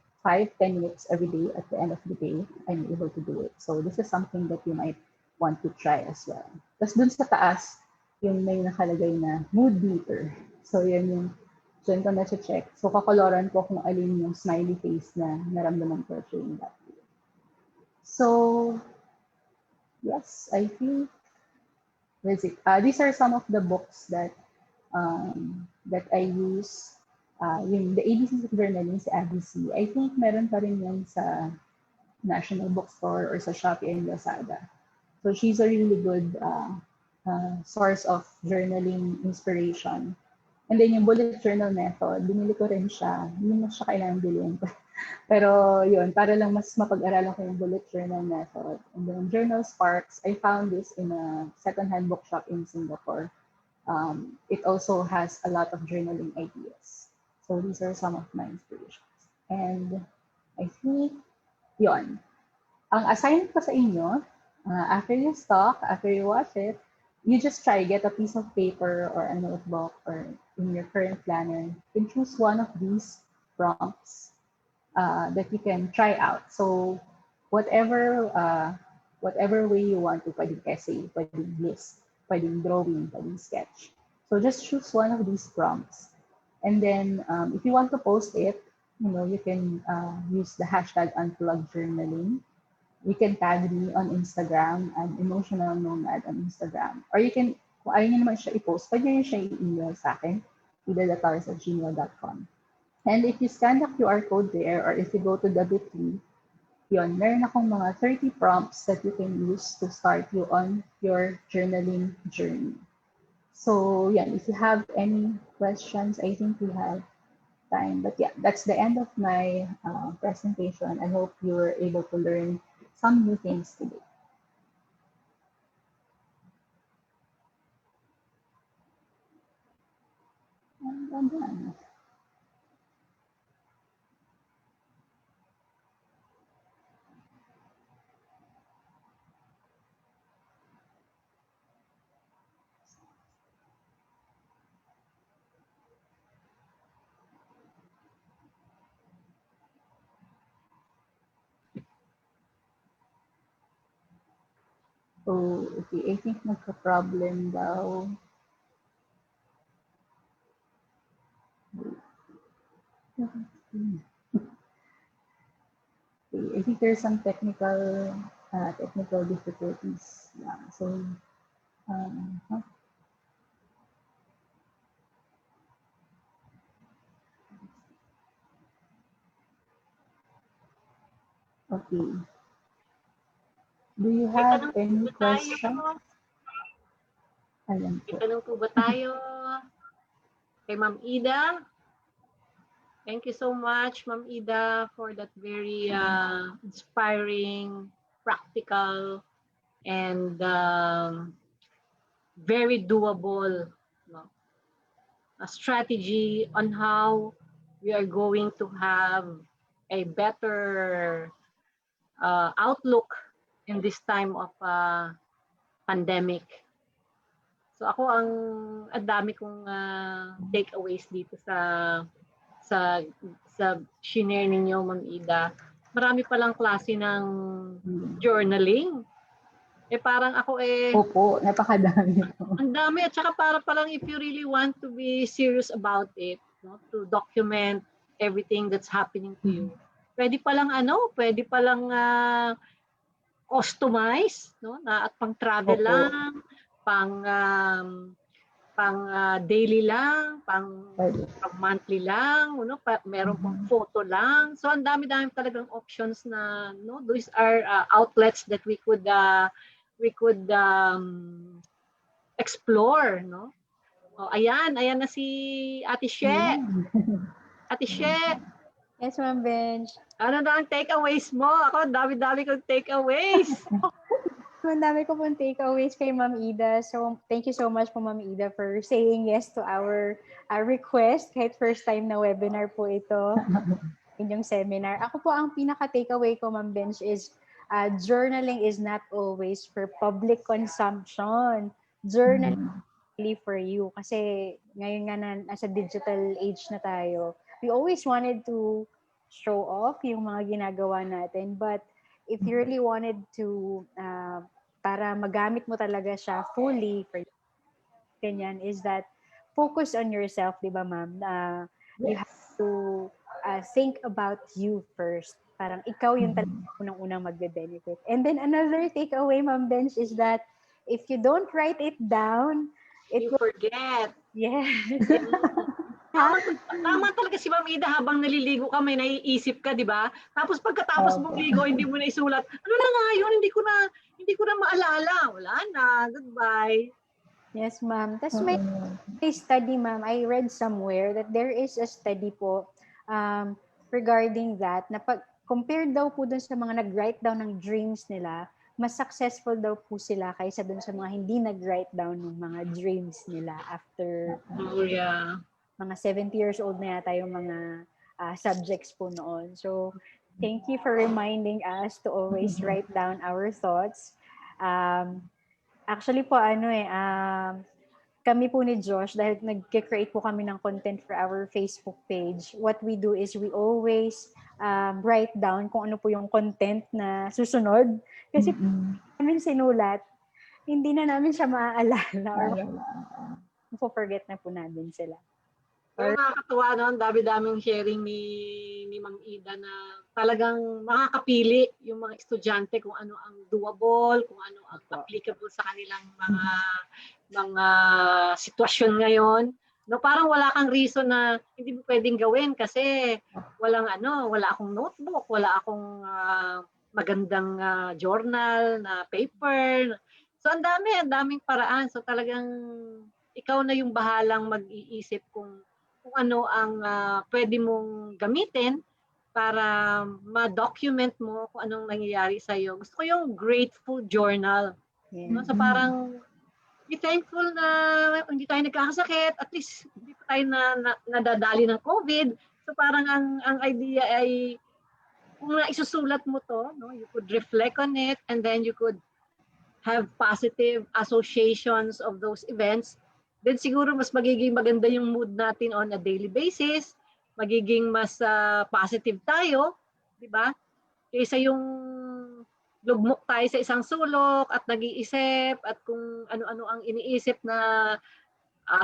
minutes every day. At the end of the day, I'm able to do it. So this is something that you might want to try as well. Tapos dun sa taas, yung may nakalagay na mood beater. So yan yung, dyan ko na-check. So kakoloran ko kung alin yung smiley face na naramdaman ko during that day. So, yes, I think that's it. These are some of the books that I use. Yung The ABCs of Journaling sa ABC. I think meron pa rin yan sa National Bookstore or sa Shopee and Lazada. So she's a really good source of journaling inspiration. And then yung bullet journal method, binili ko rin siya. Hindi mo siya kailangan bilhin. Pero yun, para lang mas mapag-aralan ko yung bullet journal method. And then Journal Sparks, I found this in a second-hand bookshop in Singapore. It also has a lot of journaling ideas. So these are some of my inspirations. And I think, yun. Ang assignment ko sa inyo, after you talk, after you watch it, you just try, get a piece of paper or a notebook or in your current planner, and choose one of these prompts that you can try out. So whatever way you want to, pwedeng essay, pwedeng list, pwedeng drawing, pwedeng sketch. So just choose one of these prompts. And then if you want to post it, you can use the hashtag Unplugged Journaling. You can tag me on Instagram, I'm Emotional Nomad on Instagram. Or you can, kung ayaw nyo naman siya i-post, pwede nyo siya i-email sa akin, idalatorres@gmail.com. And if you scan the QR code there, or if you go to the Bit.ly, yun, meron akong mga 30 prompts that you can use to start you on your journaling journey. So yeah, if you have any questions, I think we have time. But yeah, that's the end of my presentation. I hope you were able to learn some new things today. And I'm done. Oh, okay. I think nagka-problem daw. Okay, I think there's some technical difficulties. Yeah. So, okay. Do you have any questions? Ayan po. May tanong po ba tayo kay Ma'am Ida? Thank you so much, Ma'am Ida, for that very inspiring, practical, and very doable strategy on how we are going to have a better outlook in this time of pandemic. So ako ang dami kong takeaways dito sa shinare ninyo, Ma'am Ida. Marami palang klase ng journaling. Parang ako Opo, napakadami po. ang dami at saka para palang if you really want to be serious about it, no, to document everything that's happening to you. Pwede palang customize, no, na at pang travel Opo. lang, pang daily lang, pang monthly lang, no, meron pang photo lang. So ang dami-dami talagang options na, no, these are outlets that we could explore, no? Oh, ayan na si Ate She. Ate She, Yes, Ma'am Benj. ano na ang takeaways mo? Ako, dami-dami kong takeaways. Ang dami ko pong takeaways kay Ma'am Ida. So, thank you so much po, Ma'am Ida, for saying yes to our request. Kahit first time na webinar po ito, inyong seminar. Ako po, ang pinaka-takeaway ko, Ma'am Benj, is journaling is not always for public consumption. Journaling really for you. Kasi ngayon nga na nasa digital age na tayo, we always wanted to show off yung mga ginagawa natin. But if you really wanted to, para magamit mo talaga siya fully for ganyan, is that focus on yourself, di ba, ma'am? You have to think about you first. Parang ikaw yung talaga unang-unang magbe-benefit. And then another takeaway, Ma'am Bench, is that if you don't write it down, it You will... forget. Yes. Tama talaga si Ma'am Ida, habang naliligo ka, may naiisip ka, di ba? Tapos pagkatapos mong ligo, hindi mo na isulat. Ano na nga yun? Hindi ko na maalala. Wala na. Goodbye. Yes, ma'am. Tapos may study, ma'am. I read somewhere that there is a study po regarding that, na compared daw po dun sa mga nag-write down ng dreams nila, mas successful daw po sila kaysa dun sa mga hindi nag-write down ng mga dreams nila after mga 70 years old na yata yung mga subjects po noon. So, thank you for reminding us to always write down our thoughts. Actually po, kami po ni Josh, dahil nag-create po kami ng content for our Facebook page, what we do is we always write down kung ano po yung content na susunod. Kasi namin sinulat, hindi na namin siya maaalala or forget na po namin sila. Pero nakakatuwa, no? Ang dami-daming sharing ni Ma'am Ida na talagang makakapili yung mga estudyante kung ano ang doable, kung ano ang applicable sa kanilang mga sitwasyon ngayon. No, parang wala kang reason na hindi mo pwedeng gawin kasi wala akong notebook, wala akong magandang journal na paper. So ang daming paraan. So talagang ikaw na yung bahalang mag-iisip kung ano ang pwede mong gamitin para ma-document mo kung anong nangyayari sa iyo. Gusto ko yung grateful journal. Yeah. No? So parang be thankful na hindi tayo nagkakasakit, at least hindi pa tayo nadadali ng COVID. So parang ang idea ay kung isusulat mo to, no, you could reflect on it and then you could have positive associations of those events. Then siguro mas magiging maganda yung mood natin on a daily basis, magiging mas positive tayo, di ba? Kaysa yung lugmok tayo sa isang sulok at nag-iisip at kung ano-ano ang iniisip na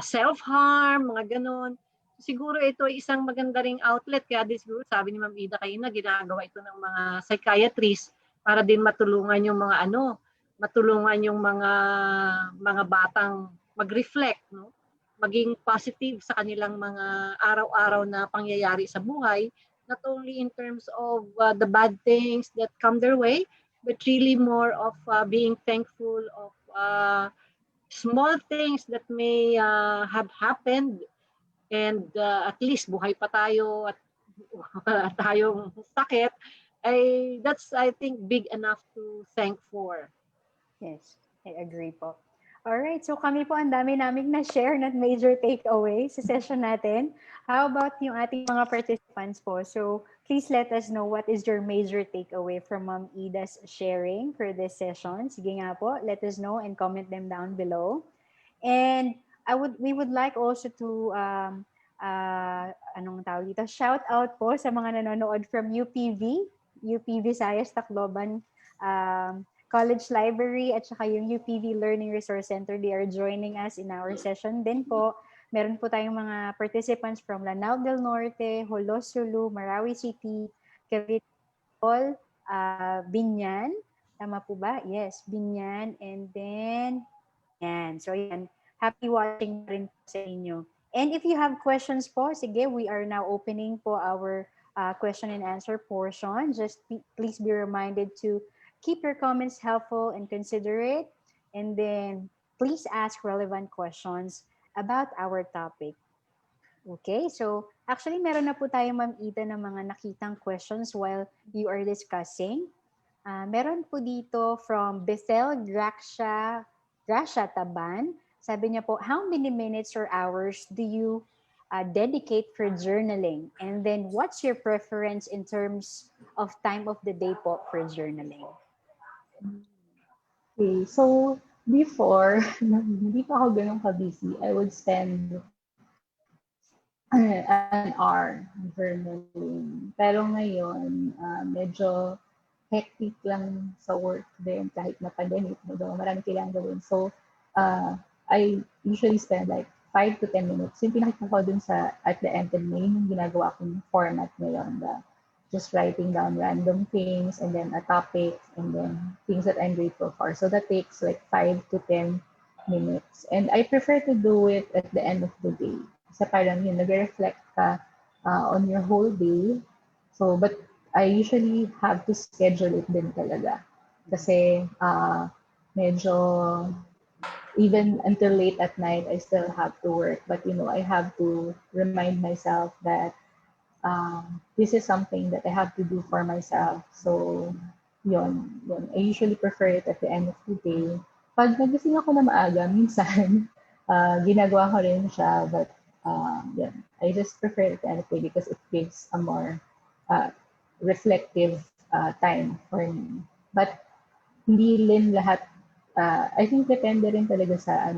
self-harm, mga ganon. Siguro ito ay isang maganda ring outlet, kaya din siguro sabi ni Ma'am Ida kayo na ginagawa ito ng mga psychiatrists para din matulungan yung mga batang mag-reflect, no? Maging positive sa kanilang mga araw-araw na pangyayari sa buhay, not only in terms of the bad things that come their way, but really more of being thankful of small things that may have happened, and at least buhay pa tayo at wala tayong sakit, that's I think big enough to thank for. Yes, I agree po. Alright, so kami po ang dami naming na-share na major takeaway sa session natin. How about yung ating mga participants po? So please let us know what is your major takeaway from Ma'am Ida's sharing for this session. Sige nga po, let us know and comment them down below. And we would like also to anong tawag dito? Shout out po sa mga nanonood from UP Visayas Tacloban College Library at saka yung UPV Learning Resource Center. They are joining us in our session din po. Meron po tayong mga participants from Lanao del Norte, Holos, Sulu, Marawi City, Cavite, Binyan. Tama po ba? Yes, Binyan. And then, yan. So, yan. Happy watching rin po sa inyo. And if you have questions po, sige, we are now opening po our question and answer portion. Just please be reminded to keep your comments helpful and considerate. And then, please ask relevant questions about our topic. Okay, so actually meron na po tayo, Ma'am Ida, ng mga nakitang questions while you are discussing. Meron po dito from Bethel Gracia Taban. Sabi niya po, how many minutes or hours do you dedicate for journaling? And then what's your preference in terms of time of the day po for journaling? Okay, so before, hindi pa ako ganun ka-busy, I would spend an hour journaling. Pero ngayon, medyo hectic lang sa work din kahit na pandemic, marami kailangan gawin. So, I usually spend like 5 to 10 minutes. Yung pinakita ko dun sa at the end of May, yung ginagawa kong format ngayon, just writing down random things and then a topic and then things that I'm grateful for. So that takes like 5 to 10 minutes. And I prefer to do it at the end of the day. Kasi parang yun, nag-reflect ka on your whole day. So, but I usually have to schedule it din talaga. Kasi medyo even until late at night, I still have to work. But I have to remind myself that this is something that I have to do for myself. So, yun. I usually prefer it at the end of the day. Pag nagising ako na maaga, minsan, ginagawa ko rin siya. But, yun. I just prefer it at the end of the day because it gives a more reflective time for me. But, hindi rin lahat, I think depende rin talaga sa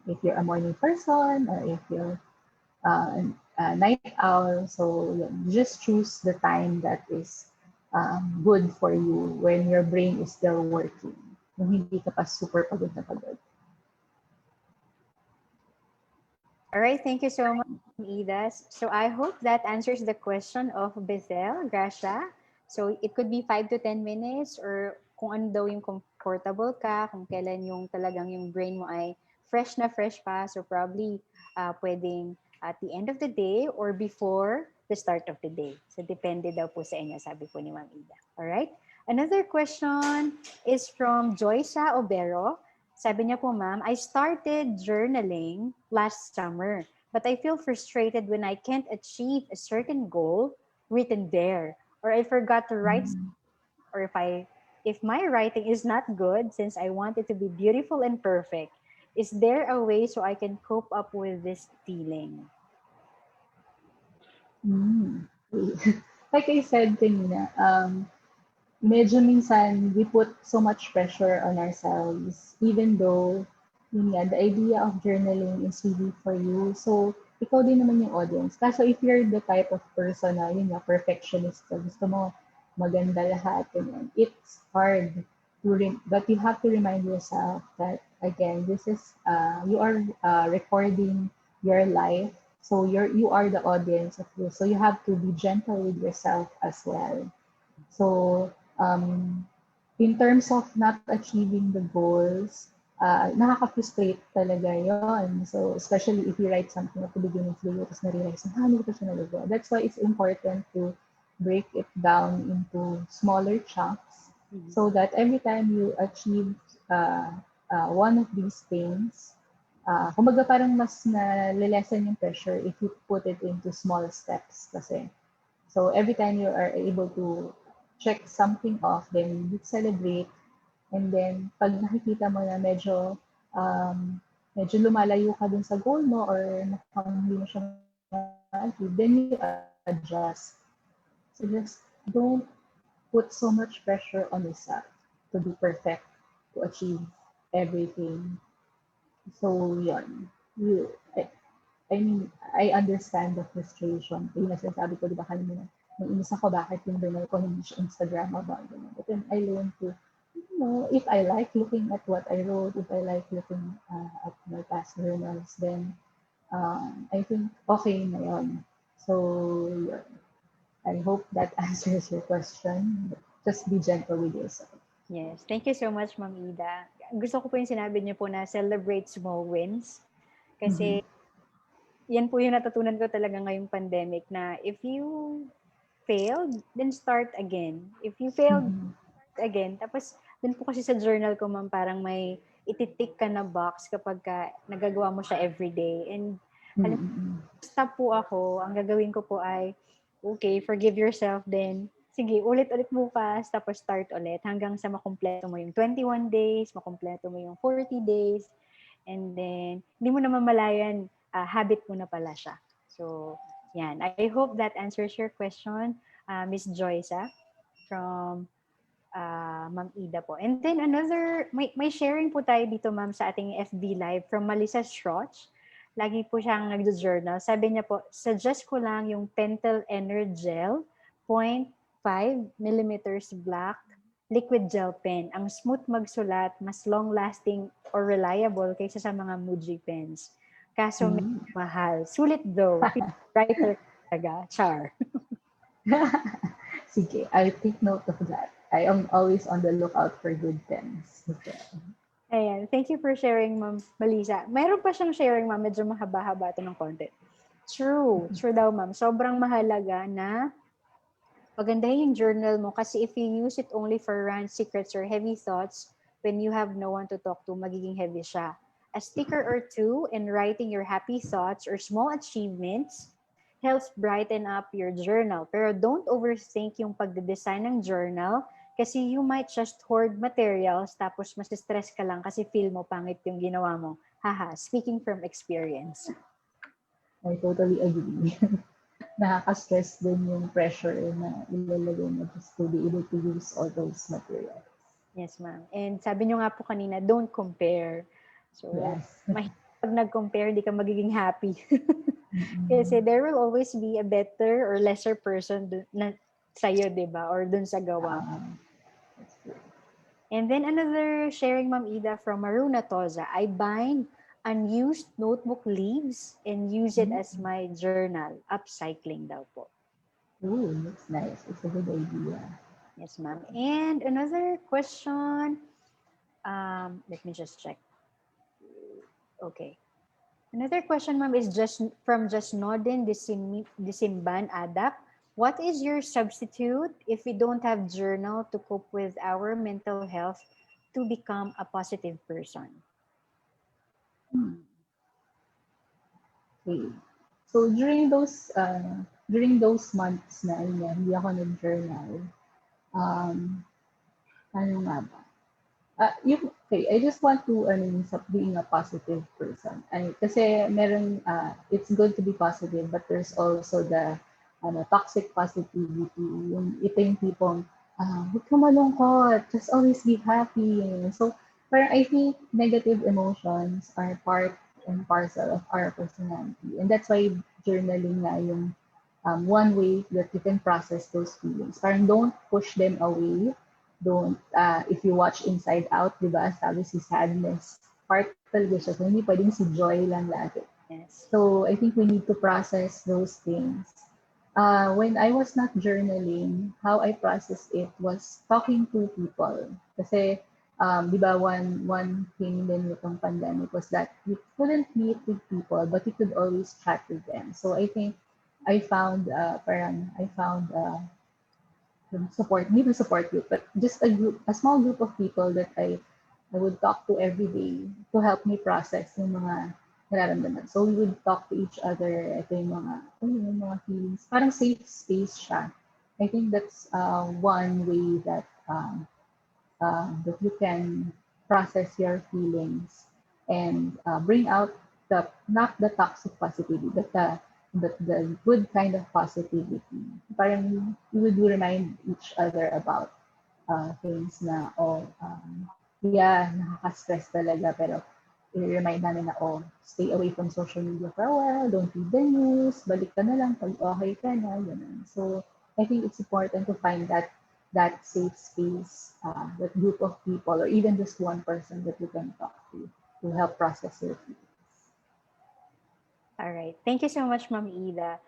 if you're a morning person or if you're night owl. So just choose the time that is good for you when your brain is still working. Kung hindi ka pa super pagod na pagod. All right, thank you so much, Idas. So I hope that answers the question of Bethel Gracia. So it could be 5 to 10 minutes or kung ano daw yung comfortable ka, kung kailan yung talagang yung brain mo ay fresh na fresh pa. So probably pwedeng at the end of the day or before the start of the day. So depende daw po sa inyo, sabi po ni Ma'am Ida. All right? Another question is from Joysa Obero. Sabi niya po, ma'am, I started journaling last summer, but I feel frustrated when I can't achieve a certain goal written there, or I forgot to write, or if my writing is not good since I want it to be beautiful and perfect. Is there a way so I can cope up with this feeling? Like I said kanina, medyo minsan we put so much pressure on ourselves even though the idea of journaling is really for you. So, ikaw din naman yung audience. Kaso if you're the type of person na perfectionist ka, gusto mo maganda lahat, it's hard. But you have to remind yourself that, again, this is, you are recording your life. So, you are the audience of this. So, you have to be gentle with yourself as well. So, in terms of not achieving the goals, nakaka-frustrate talaga yon. So, especially if you write something at the beginning of the year, tapos na-realize, hindi ko siya nalagawa. That's why it's important to break it down into smaller chunks so that every time you achieve one of these things, kumbaga parang mas na-lessen yung pressure if you put it into small steps kasi. So, every time you are able to check something off, then you celebrate. And then, pag nakikita mo na medyo medyo lumalayo ka dun sa goal mo or mukhang hindi mo siya ma-achieve, then you adjust. So just don't put so much pressure on yourself to be perfect, to achieve everything. So yun, I mean, I understand the frustration. Yung nasasabi ko, di ba kanina, naiinis ako bakit yung journal ko hindi siya Instagrammable. But then I learned to, if I like looking at what I wrote, if I like looking at my past journals, then I think okay na yun. So, yun. I hope that answers your question. Just be gentle with yourself. Yes. Thank you so much, Ma'am Ida. Gusto ko po yung sinabi niyo po na celebrate small wins. Kasi yan po yung natutunan ko talaga ngayong pandemic na if you failed, then start again. If you failed, again. Tapos, dun po kasi sa journal ko, ma'am, parang may ititik ka na box kapag nagagawa mo siya everyday. And stop po ako, ang gagawin ko po ay, okay, forgive yourself then. Sige, ulit-ulit bukas, tapos start ulit hanggang sa makumpleto mo yung 21 days, makumpleto mo yung 40 days, and then, hindi mo na mamalayan, habit mo na pala siya. So, yan. I hope that answers your question, Miss Joyce, from Ma'am Ida po. And then another, may sharing po tayo dito, ma'am, sa ating FB Live from Melissa Schroch. Lagi po siyang nag-journal. Sabi niya po, suggest ko lang yung Pentel Energel 0.5 millimeters black liquid gel pen. Ang smooth magsulat, mas long-lasting or reliable kaysa sa mga Muji pens. Kaso medyo mahal. Sulit though. Writer talaga. Char. Sige, I'll take note of that. I am always on the lookout for good pens. Okay. Ayan. Thank you for sharing, Ma'am Melissa. Mayroon pa siyang sharing, ma'am. Medyo mahaba-haba ito ng content. True. True daw, ma'am. Sobrang mahalaga na pagandahin yung journal mo kasi if you use it only for rants, secrets, or heavy thoughts, when you have no one to talk to, magiging heavy siya. A sticker or two in writing your happy thoughts or small achievements helps brighten up your journal. Pero don't overthink yung pagde-design ng journal kasi you might just hoard materials tapos mas stress ka lang kasi feel mo pangit yung ginawa mo. Haha, speaking from experience. I totally agree. Nakaka-stress din yung pressure na ilalagay mo just to be able to use all those materials. Yes, ma'am. And sabi nyo nga po kanina, don't compare. So, yes. Pag nag-compare, hindi ka magiging happy. Kasi there will always be a better or lesser person na sa'yo, di ba? Or dun sa gawa. And then another sharing, Ma'am Ida, from Maruna Toza. I bind unused notebook leaves and use it as my journal. Upcycling daw po. Ooh, that's nice. It's a good idea. Yes, ma'am. And another question. Let me just check. Okay. Another question, ma'am, is just from Nodin Disimban Adak. What is your substitute if we don't have journal to cope with our mental health to become a positive person? Okay. So during those months na hindi ako nag-journal, ano nga ba? Okay, I just want to being a positive person. Kasi it's good to be positive, but there's also the toxic positivity. Ito yung tipong, huwag ka malungkot, just always be happy. So, parang I think negative emotions are part and parcel of our personality. And that's why journaling nga yung one way that you can process those feelings. Parang don't push them away. Don't, if you watch Inside Out, di ba, sabi si sadness, part talaga siya. So, hindi pwedeng si joy lang lagi. Yes. So, I think we need to process those things. When I was not journaling, how I processed it was talking to people. Kasi, di ba, one thing din itong pandemic was that you couldn't meet with people, but you could always chat with them. So, I think I found support, maybe support group, but just a small group of people that I would talk to every day to help me process yung mga nararamdaman. So we would talk to each other. Ito yung mga feelings. Parang safe space siya. I think that's one way that that you can process your feelings and bring out the not the toxic positivity, but the good kind of positivity. Parang we would remind each other about things na, yeah, nakaka-stress talaga, pero i-remind namin na, stay away from social media for a while, don't read the news, balik ka na lang pag okay ka na, ganun. So, I think it's important to find that safe space, that group of people, or even just one person that you can talk to help process your feelings. All right. Thank you so much, Ma'am Ida.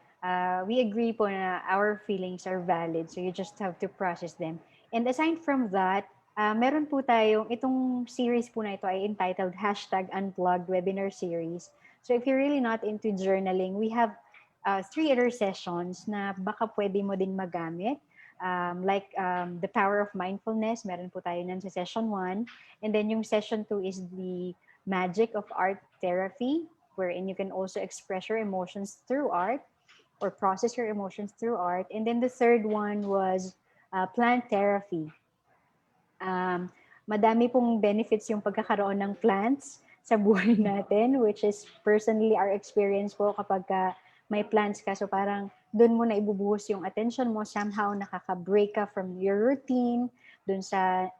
We agree po na our feelings are valid, so you just have to process them. And aside from that, meron po tayong, itong series po na ito ay entitled #Unplugged Webinar Series. So if you're really not into journaling, we have 3 other sessions na baka pwede mo din magamit. Like the power of mindfulness, meron po tayo nan sa session 1. And then yung session 2 is the magic of art therapy, wherein you can also express your emotions through art or process your emotions through art. And then the third one was plant therapy. Madami pong benefits yung pagkakaroon ng plants sa buhay natin, which is personally our experience po kapag may plants ka. So parang doon mo na ibubuhos yung attention mo, somehow nakaka-break ka from your routine, doon sa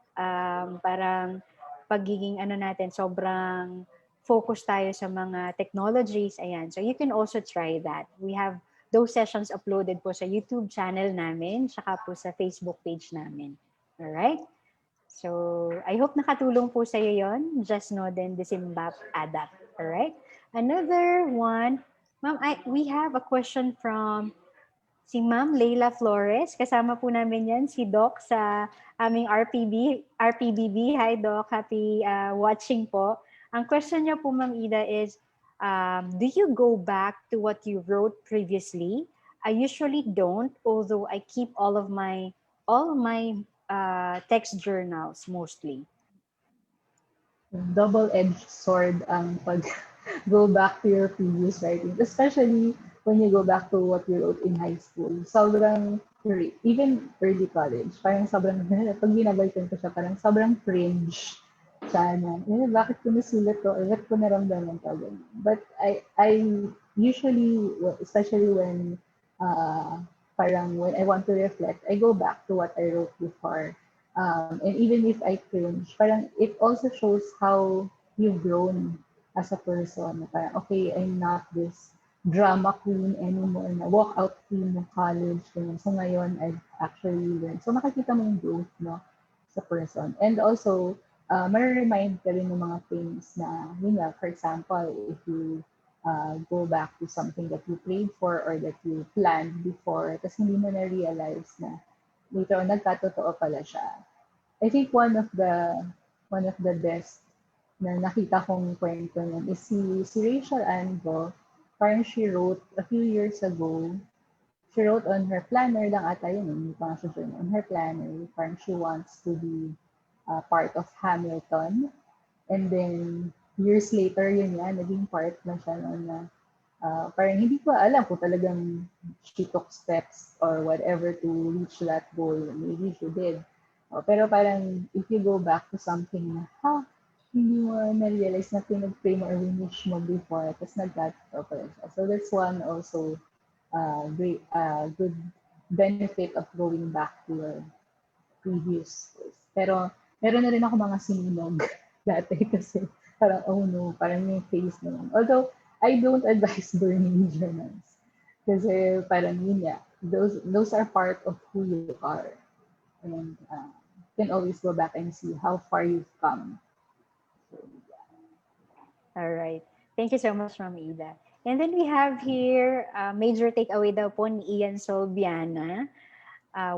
parang pagiging natin, sobrang focus tayo sa mga technologies. Ayan. So you can also try that. We have those sessions uploaded po sa YouTube channel namin, saka po sa Facebook page namin. Alright? So, I hope nakatulong po sa iyo yon. Just know then the Simbap adapt. Alright? Another one, Ma'am, we have a question from si Ma'am Leila Flores. Kasama po namin yan, si Doc sa aming RPBB. Hi, Doc. Happy watching po. Ang question niya po, Ma'am Ida, is, do you go back to what you wrote previously? I usually don't, although I keep all my text journals mostly. Double-edged sword ang pag go back to your previous writing, especially when you go back to what you wrote in high school. Sobrang, even early college, parang sobrang, pag binabalikan ko siya, parang sobrang cringe siya na, bakit ko nasulat to, or bakit ko naramdaman to. But I usually, especially when, parang when I want to reflect, I go back to what I wrote before. And even if I cringe, parang it also shows how you've grown as a person. Parang, okay, I'm not this drama queen anymore, na walkout queen ng college. So ngayon, I've actually learned. So makikita mo yung growth, no, sa person. And also, ma-remind ka rin ng mga things na, yun nga, for example, if you go back to something that you prayed for or that you planned before, tapos hindi mo na-realize na later on, nagkatotoo pala siya. I think one of the best na nakita kong kwento nun is si Rachel Ango. Parang she wrote a few years ago, she wrote on her planner lang ata yun, hindi pa nga siya on her planner, parang she wants to be part of Hamilton. And then, years later, yun yan, naging part na siya noon na parang hindi ko alam kung talagang she took steps or whatever to reach that goal. Maybe she did. Pero parang if you go back to something na, hindi mo na-realize na pinag-pray mo or winish mo before, tapos nag-gatto pala siya. So that's one also great, good benefit of going back to your previous goals. Pero meron na rin ako mga sinunog dati kasi parang, oh no, parang yung face naman. Although, I don't advise burning journals. Kasi parang yun nga, those are part of who you are. And you can always go back and see how far you've come. So, yeah. All right. Thank you so much, Ma'am Ida. And then we have here major takeaway daw po ni Ian Solbiana.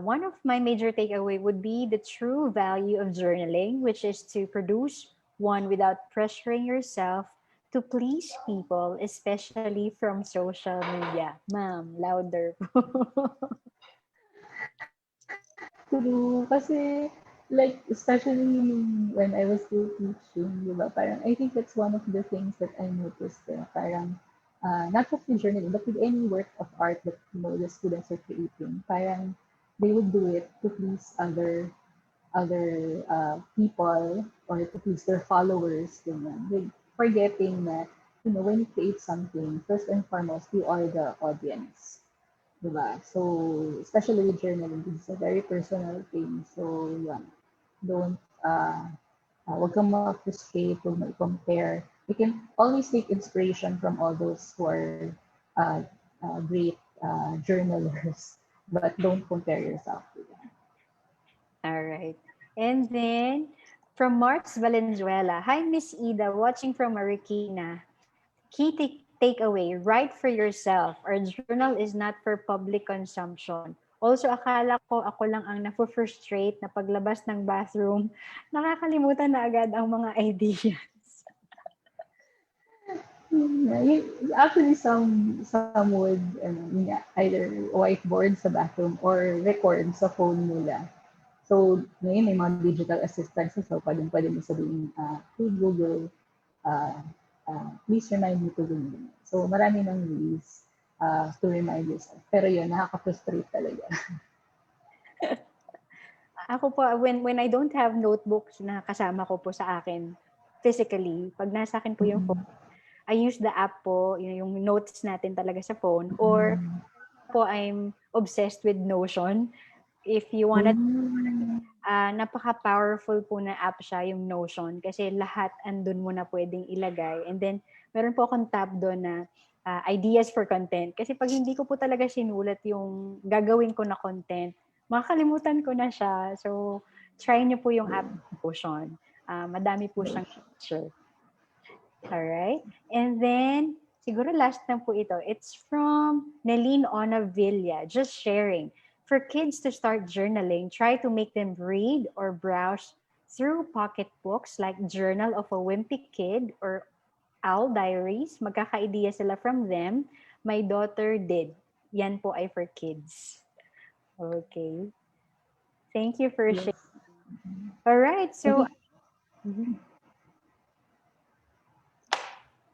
One of my major takeaway would be the true value of journaling, which is to produce one without pressuring yourself to please people, especially from social media. Ma'am, louder po. True. Kasi, like, especially when I was still teaching, di ba? Parang, I think that's one of the things that I noticed. Parang, not just with journaling, but with any work of art that, the students are creating. Parang, they would do it to please other people or to please their followers. Ganyan. forgetting that, when you create something, first and foremost, you are the audience. Diba? So, especially with journaling, this is a very personal thing. So, yeah, don't, huwag kang ma-frustrate, huwag ma-compare. You can always take inspiration from all those who are uh, great journalers, but don't compare yourself to them. All right. And then from Marks Valenzuela, hi Miss Ida, watching from Marikina. Key takeaway, write for yourself. Our journal is not for public consumption. Also, akala ko ako lang ang nafo-frustrate na paglabas ng bathroom, nakakalimutan na agad ang mga ideas. Yeah, actually, some would either whiteboard sa bathroom or record sa phone nila. So, ngayon may mga digital assistants, so pwede mo sabihin, hey Google, uh, please remind me to do it. So, marami ng ways to remind yourself. Pero yun, nakaka-frustrate talaga. Ako po, when I don't have notebooks na kasama ko po sa akin physically, pag nasa akin po yung phone, I use the app po, yung notes natin talaga sa phone, or po I'm obsessed with Notion. If you wanna, napaka-powerful po na app siya, yung Notion, kasi lahat andun mo na pwedeng ilagay. And then, meron po akong tab doon na ideas for content. Kasi pag hindi ko po talaga sinulat yung gagawin ko na content, makakalimutan ko na siya. So, try niyo po yung app Notion. Madami po siyang feature. Alright. And then, siguro last na po ito. It's from Neline Onavilla, just sharing. For kids to start journaling, try to make them read or browse through pocket books like Journal of a Wimpy Kid or Owl Diaries. Magkaka-idea sila from them. My daughter did. Yan po ay for kids. Okay. Thank you for Yes. sharing. Alright, so...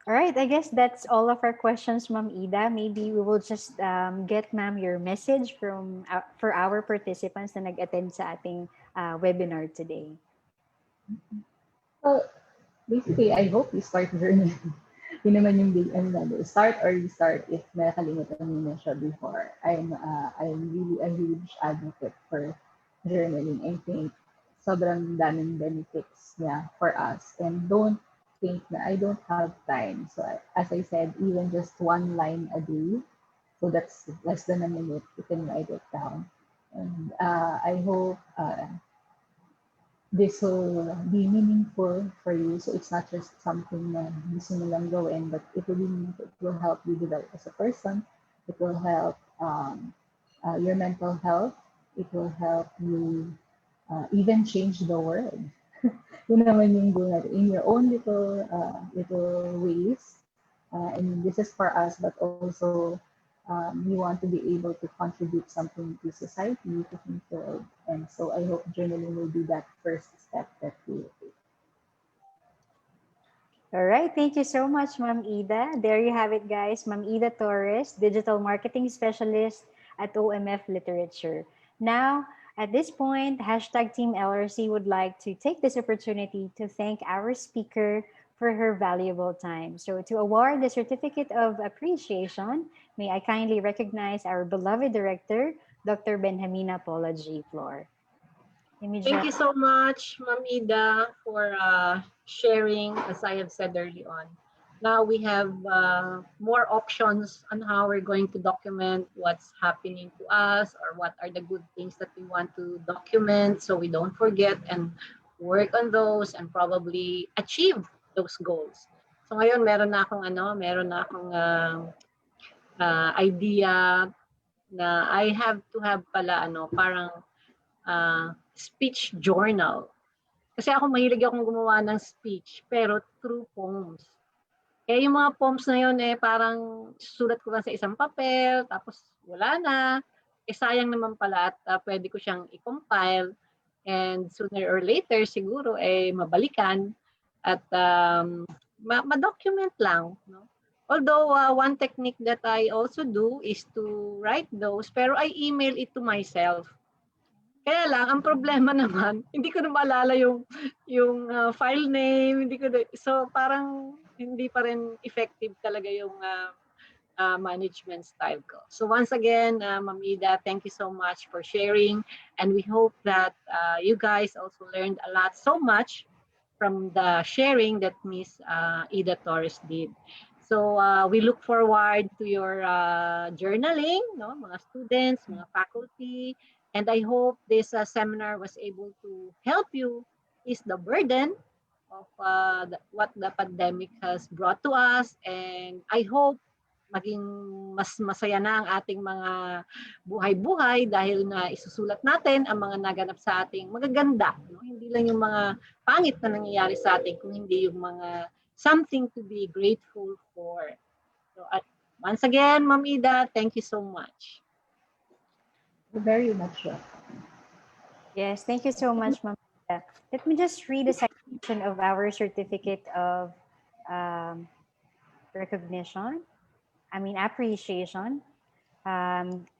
All right, I guess that's all of our questions, Ma'am Ida. Maybe we will just get, ma'am, your message from for our participants na nag-attend sa ating webinar today. Well, basically, I hope you start journaling. Yun naman yung big start or restart if nakalimutan mo na siya before. I'm really a huge advocate for journaling. I think sobrang daming benefits niya for us. And don't think na I don't have time. So as I said, even just one line a day, so that's less than a minute, you can write it down. And I hope this will be meaningful for you. So it's not just something na gusto mo lang gawin, but it will be meaningful. It will help you develop as a person. It will help your mental health. It will help you even change the world. Yun naman yung goal natin. In your own little ways. And this is for us, but also we want to be able to contribute something to society, to the world. And so I hope journaling will be that first step that we will take. All right, thank you so much, Ma'am Ida. There you have it, guys. Ma'am Ida Torres, Digital Marketing Specialist at OMF Literature. Now, at this point, hashtag Team LRC would like to take this opportunity to thank our speaker for her valuable time. So to award the Certificate of Appreciation, may I kindly recognize our beloved director, Dr. Benjamina Paula G. Flor. Thank you so much, Ma'am Ida, for sharing, as I have said early on. Now we have more options on how we're going to document what's happening to us or what are the good things that we want to document so we don't forget and work on those and probably achieve those goals. So ngayon meron na akong idea na I have to have pala parang speech journal. Kasi ako mahilig akong gumawa ng speech pero through poems. Eh yung mga poems na yun parang sulat ko lang sa isang papel tapos wala na. Sayang naman pala at pwede ko siyang i-compile and sooner or later siguro mabalikan at ma-document lang. No? Although one technique that I also do is to write those pero I email it to myself. Kaya lang, ang problema naman, hindi ko na maalala yung file name, hindi ko na, so parang hindi pa rin effective talaga yung management style ko. So once again, Ma'am Ida, thank you so much for sharing. And we hope that you guys also learned a lot, so much from the sharing that Miss Ida Torres did. So we look forward to your journaling, no, mga students, mga faculty, and I hope this seminar was able to help you ease the burden of what the pandemic has brought to us. And I hope maging mas masaya na ang ating mga buhay-buhay dahil na isusulat natin ang mga naganap sa ating magaganda. No? Hindi lang yung mga pangit na nangyayari sa atin, kung hindi yung mga something to be grateful for. So, once again, Ma'am Ida, thank you so much. Very much. Yes, thank you so much, Ma'am Ida. Let me just read a citation of our certificate of um, recognition. Appreciation.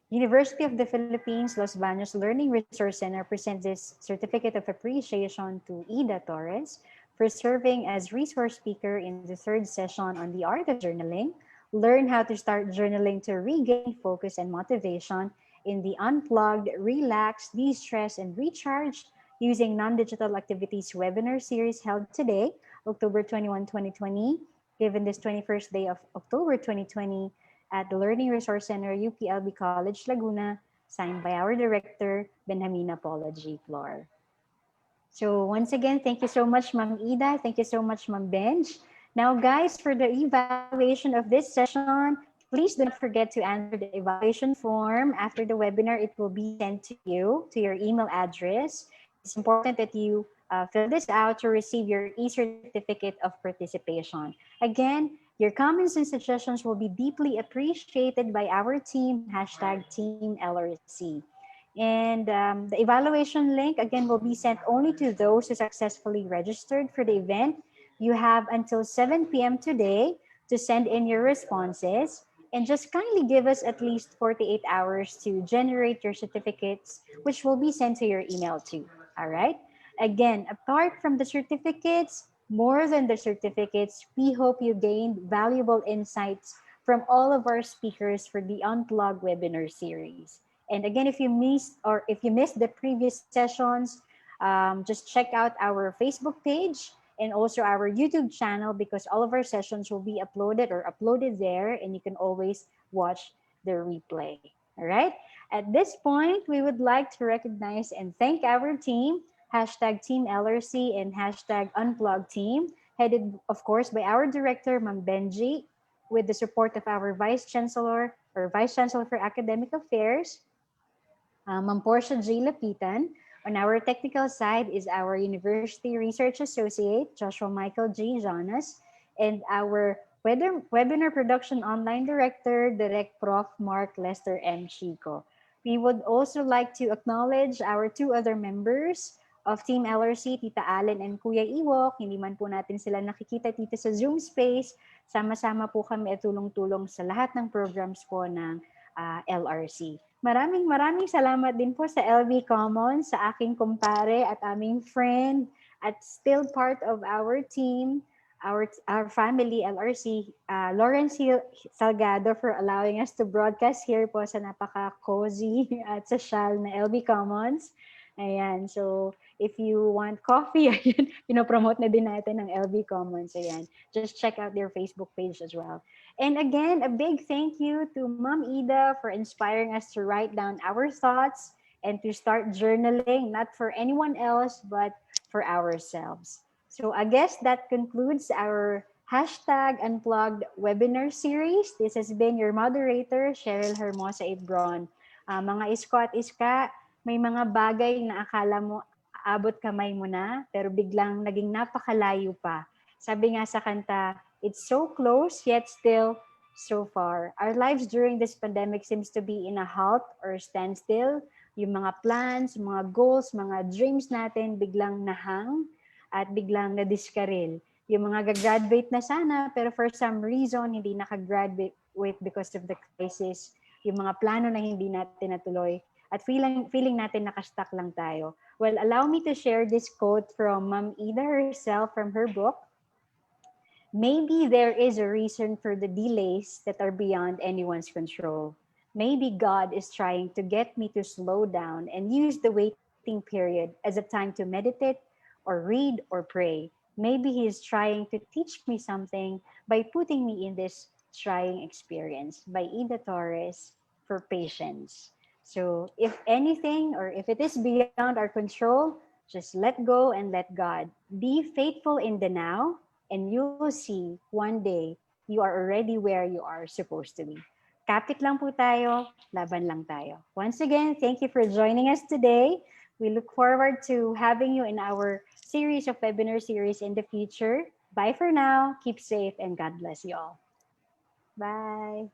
University of the Philippines, Los Baños Learning Resource Center presents this certificate of appreciation to Ida Torres for serving as resource speaker in the third session on the art of journaling. Learn how to start journaling to regain focus and motivation in the Unplugged, Relax, De-Stress, and Recharge using non-digital activities webinar series held today, October 21, 2020, given this 21st day of October 2020 at the Learning Resource Center, UPLB College, Laguna, signed by our director, Benjamina Paula G. Flor. So once again, thank you so much, Ma'am Ida. Thank you so much, Ma'am Benj. Now, guys, for the evaluation of this session, please do not forget to answer the evaluation form. After the webinar, it will be sent to you, to your email address. It's important that you fill this out to receive your e-certificate of participation. Again, your comments and suggestions will be deeply appreciated by our team, #Team LRC. And the evaluation link, again, will be sent only to those who successfully registered for the event. You have until 7 p.m. today to send in your responses. And just kindly give us at least 48 hours to generate your certificates, which will be sent to your email too. All right? Again, apart from the certificates, more than the certificates, we hope you gained valuable insights from all of our speakers for the Unplugged webinar series. And again, if you missed the previous sessions, just check out our Facebook page and also our YouTube channel, because all of our sessions will be uploaded there, and you can always watch the replay. All right. At this point, we would like to recognize and thank our team, #Team LRC and #Unplugged team, headed, of course, by our director, Ma'am Benji, with the support of our Vice Chancellor for Academic Affairs, Ma'am Portia J. Lapitan. On our technical side is our University Research Associate, Joshua Michael J. Jonas, and our Webinar Production Online Director, Direct Prof. Mark Lester M. Chico. We would also like to acknowledge our two other members of Team LRC, Tita Allen and Kuya Iwok. Hindi man po natin sila nakikita dito sa Zoom space. Sama-sama po kami at tulong-tulong sa lahat ng programs po ng LRC. Maraming salamat din po sa LB Commons, sa aking kumpare at aming friend at still part of our team, our family LRC, Lawrence Salgado, for allowing us to broadcast here po sa napaka-cozy at social na LB Commons. Ayan, so if you want coffee, ayan, pinopromote na din natin ng LB Commons. Ayan, just check out their Facebook page as well. And again, a big thank you to Ma'am Ida for inspiring us to write down our thoughts and to start journaling, not for anyone else, but for ourselves. So I guess that concludes our #Unplugged webinar series. This has been your moderator, Cheryl Hermosa Ibron. Mga isko at iska, may mga bagay na akala mo abot kamay mo na, pero biglang naging napakalayo pa. Sabi nga sa kanta, it's so close yet still so far. Our lives during this pandemic seems to be in a halt or standstill. Yung mga plans, mga goals, mga dreams natin biglang nahang at biglang na-discarril. Yung mga gagraduate na sana, pero for some reason, hindi nakagraduate because of the crisis. Yung mga plano na hindi natin natuloy at feeling natin nakastuck lang tayo. Well, allow me to share this quote from Ma'am Ida herself from her book. Maybe there is a reason for the delays that are beyond anyone's control. Maybe God is trying to get me to slow down and use the waiting period as a time to meditate or read or pray. Maybe He is trying to teach me something by putting me in this trying experience. By Ida Torres for patience. So, if anything or if it is beyond our control, just let go and let God. Be faithful in the now, and you will see one day you are already where you are supposed to be. Kapit lang po tayo, laban lang tayo. Once again, thank you for joining us today. We look forward to having you in our series of webinar series in the future. Bye for now. Keep safe and God bless you all. Bye.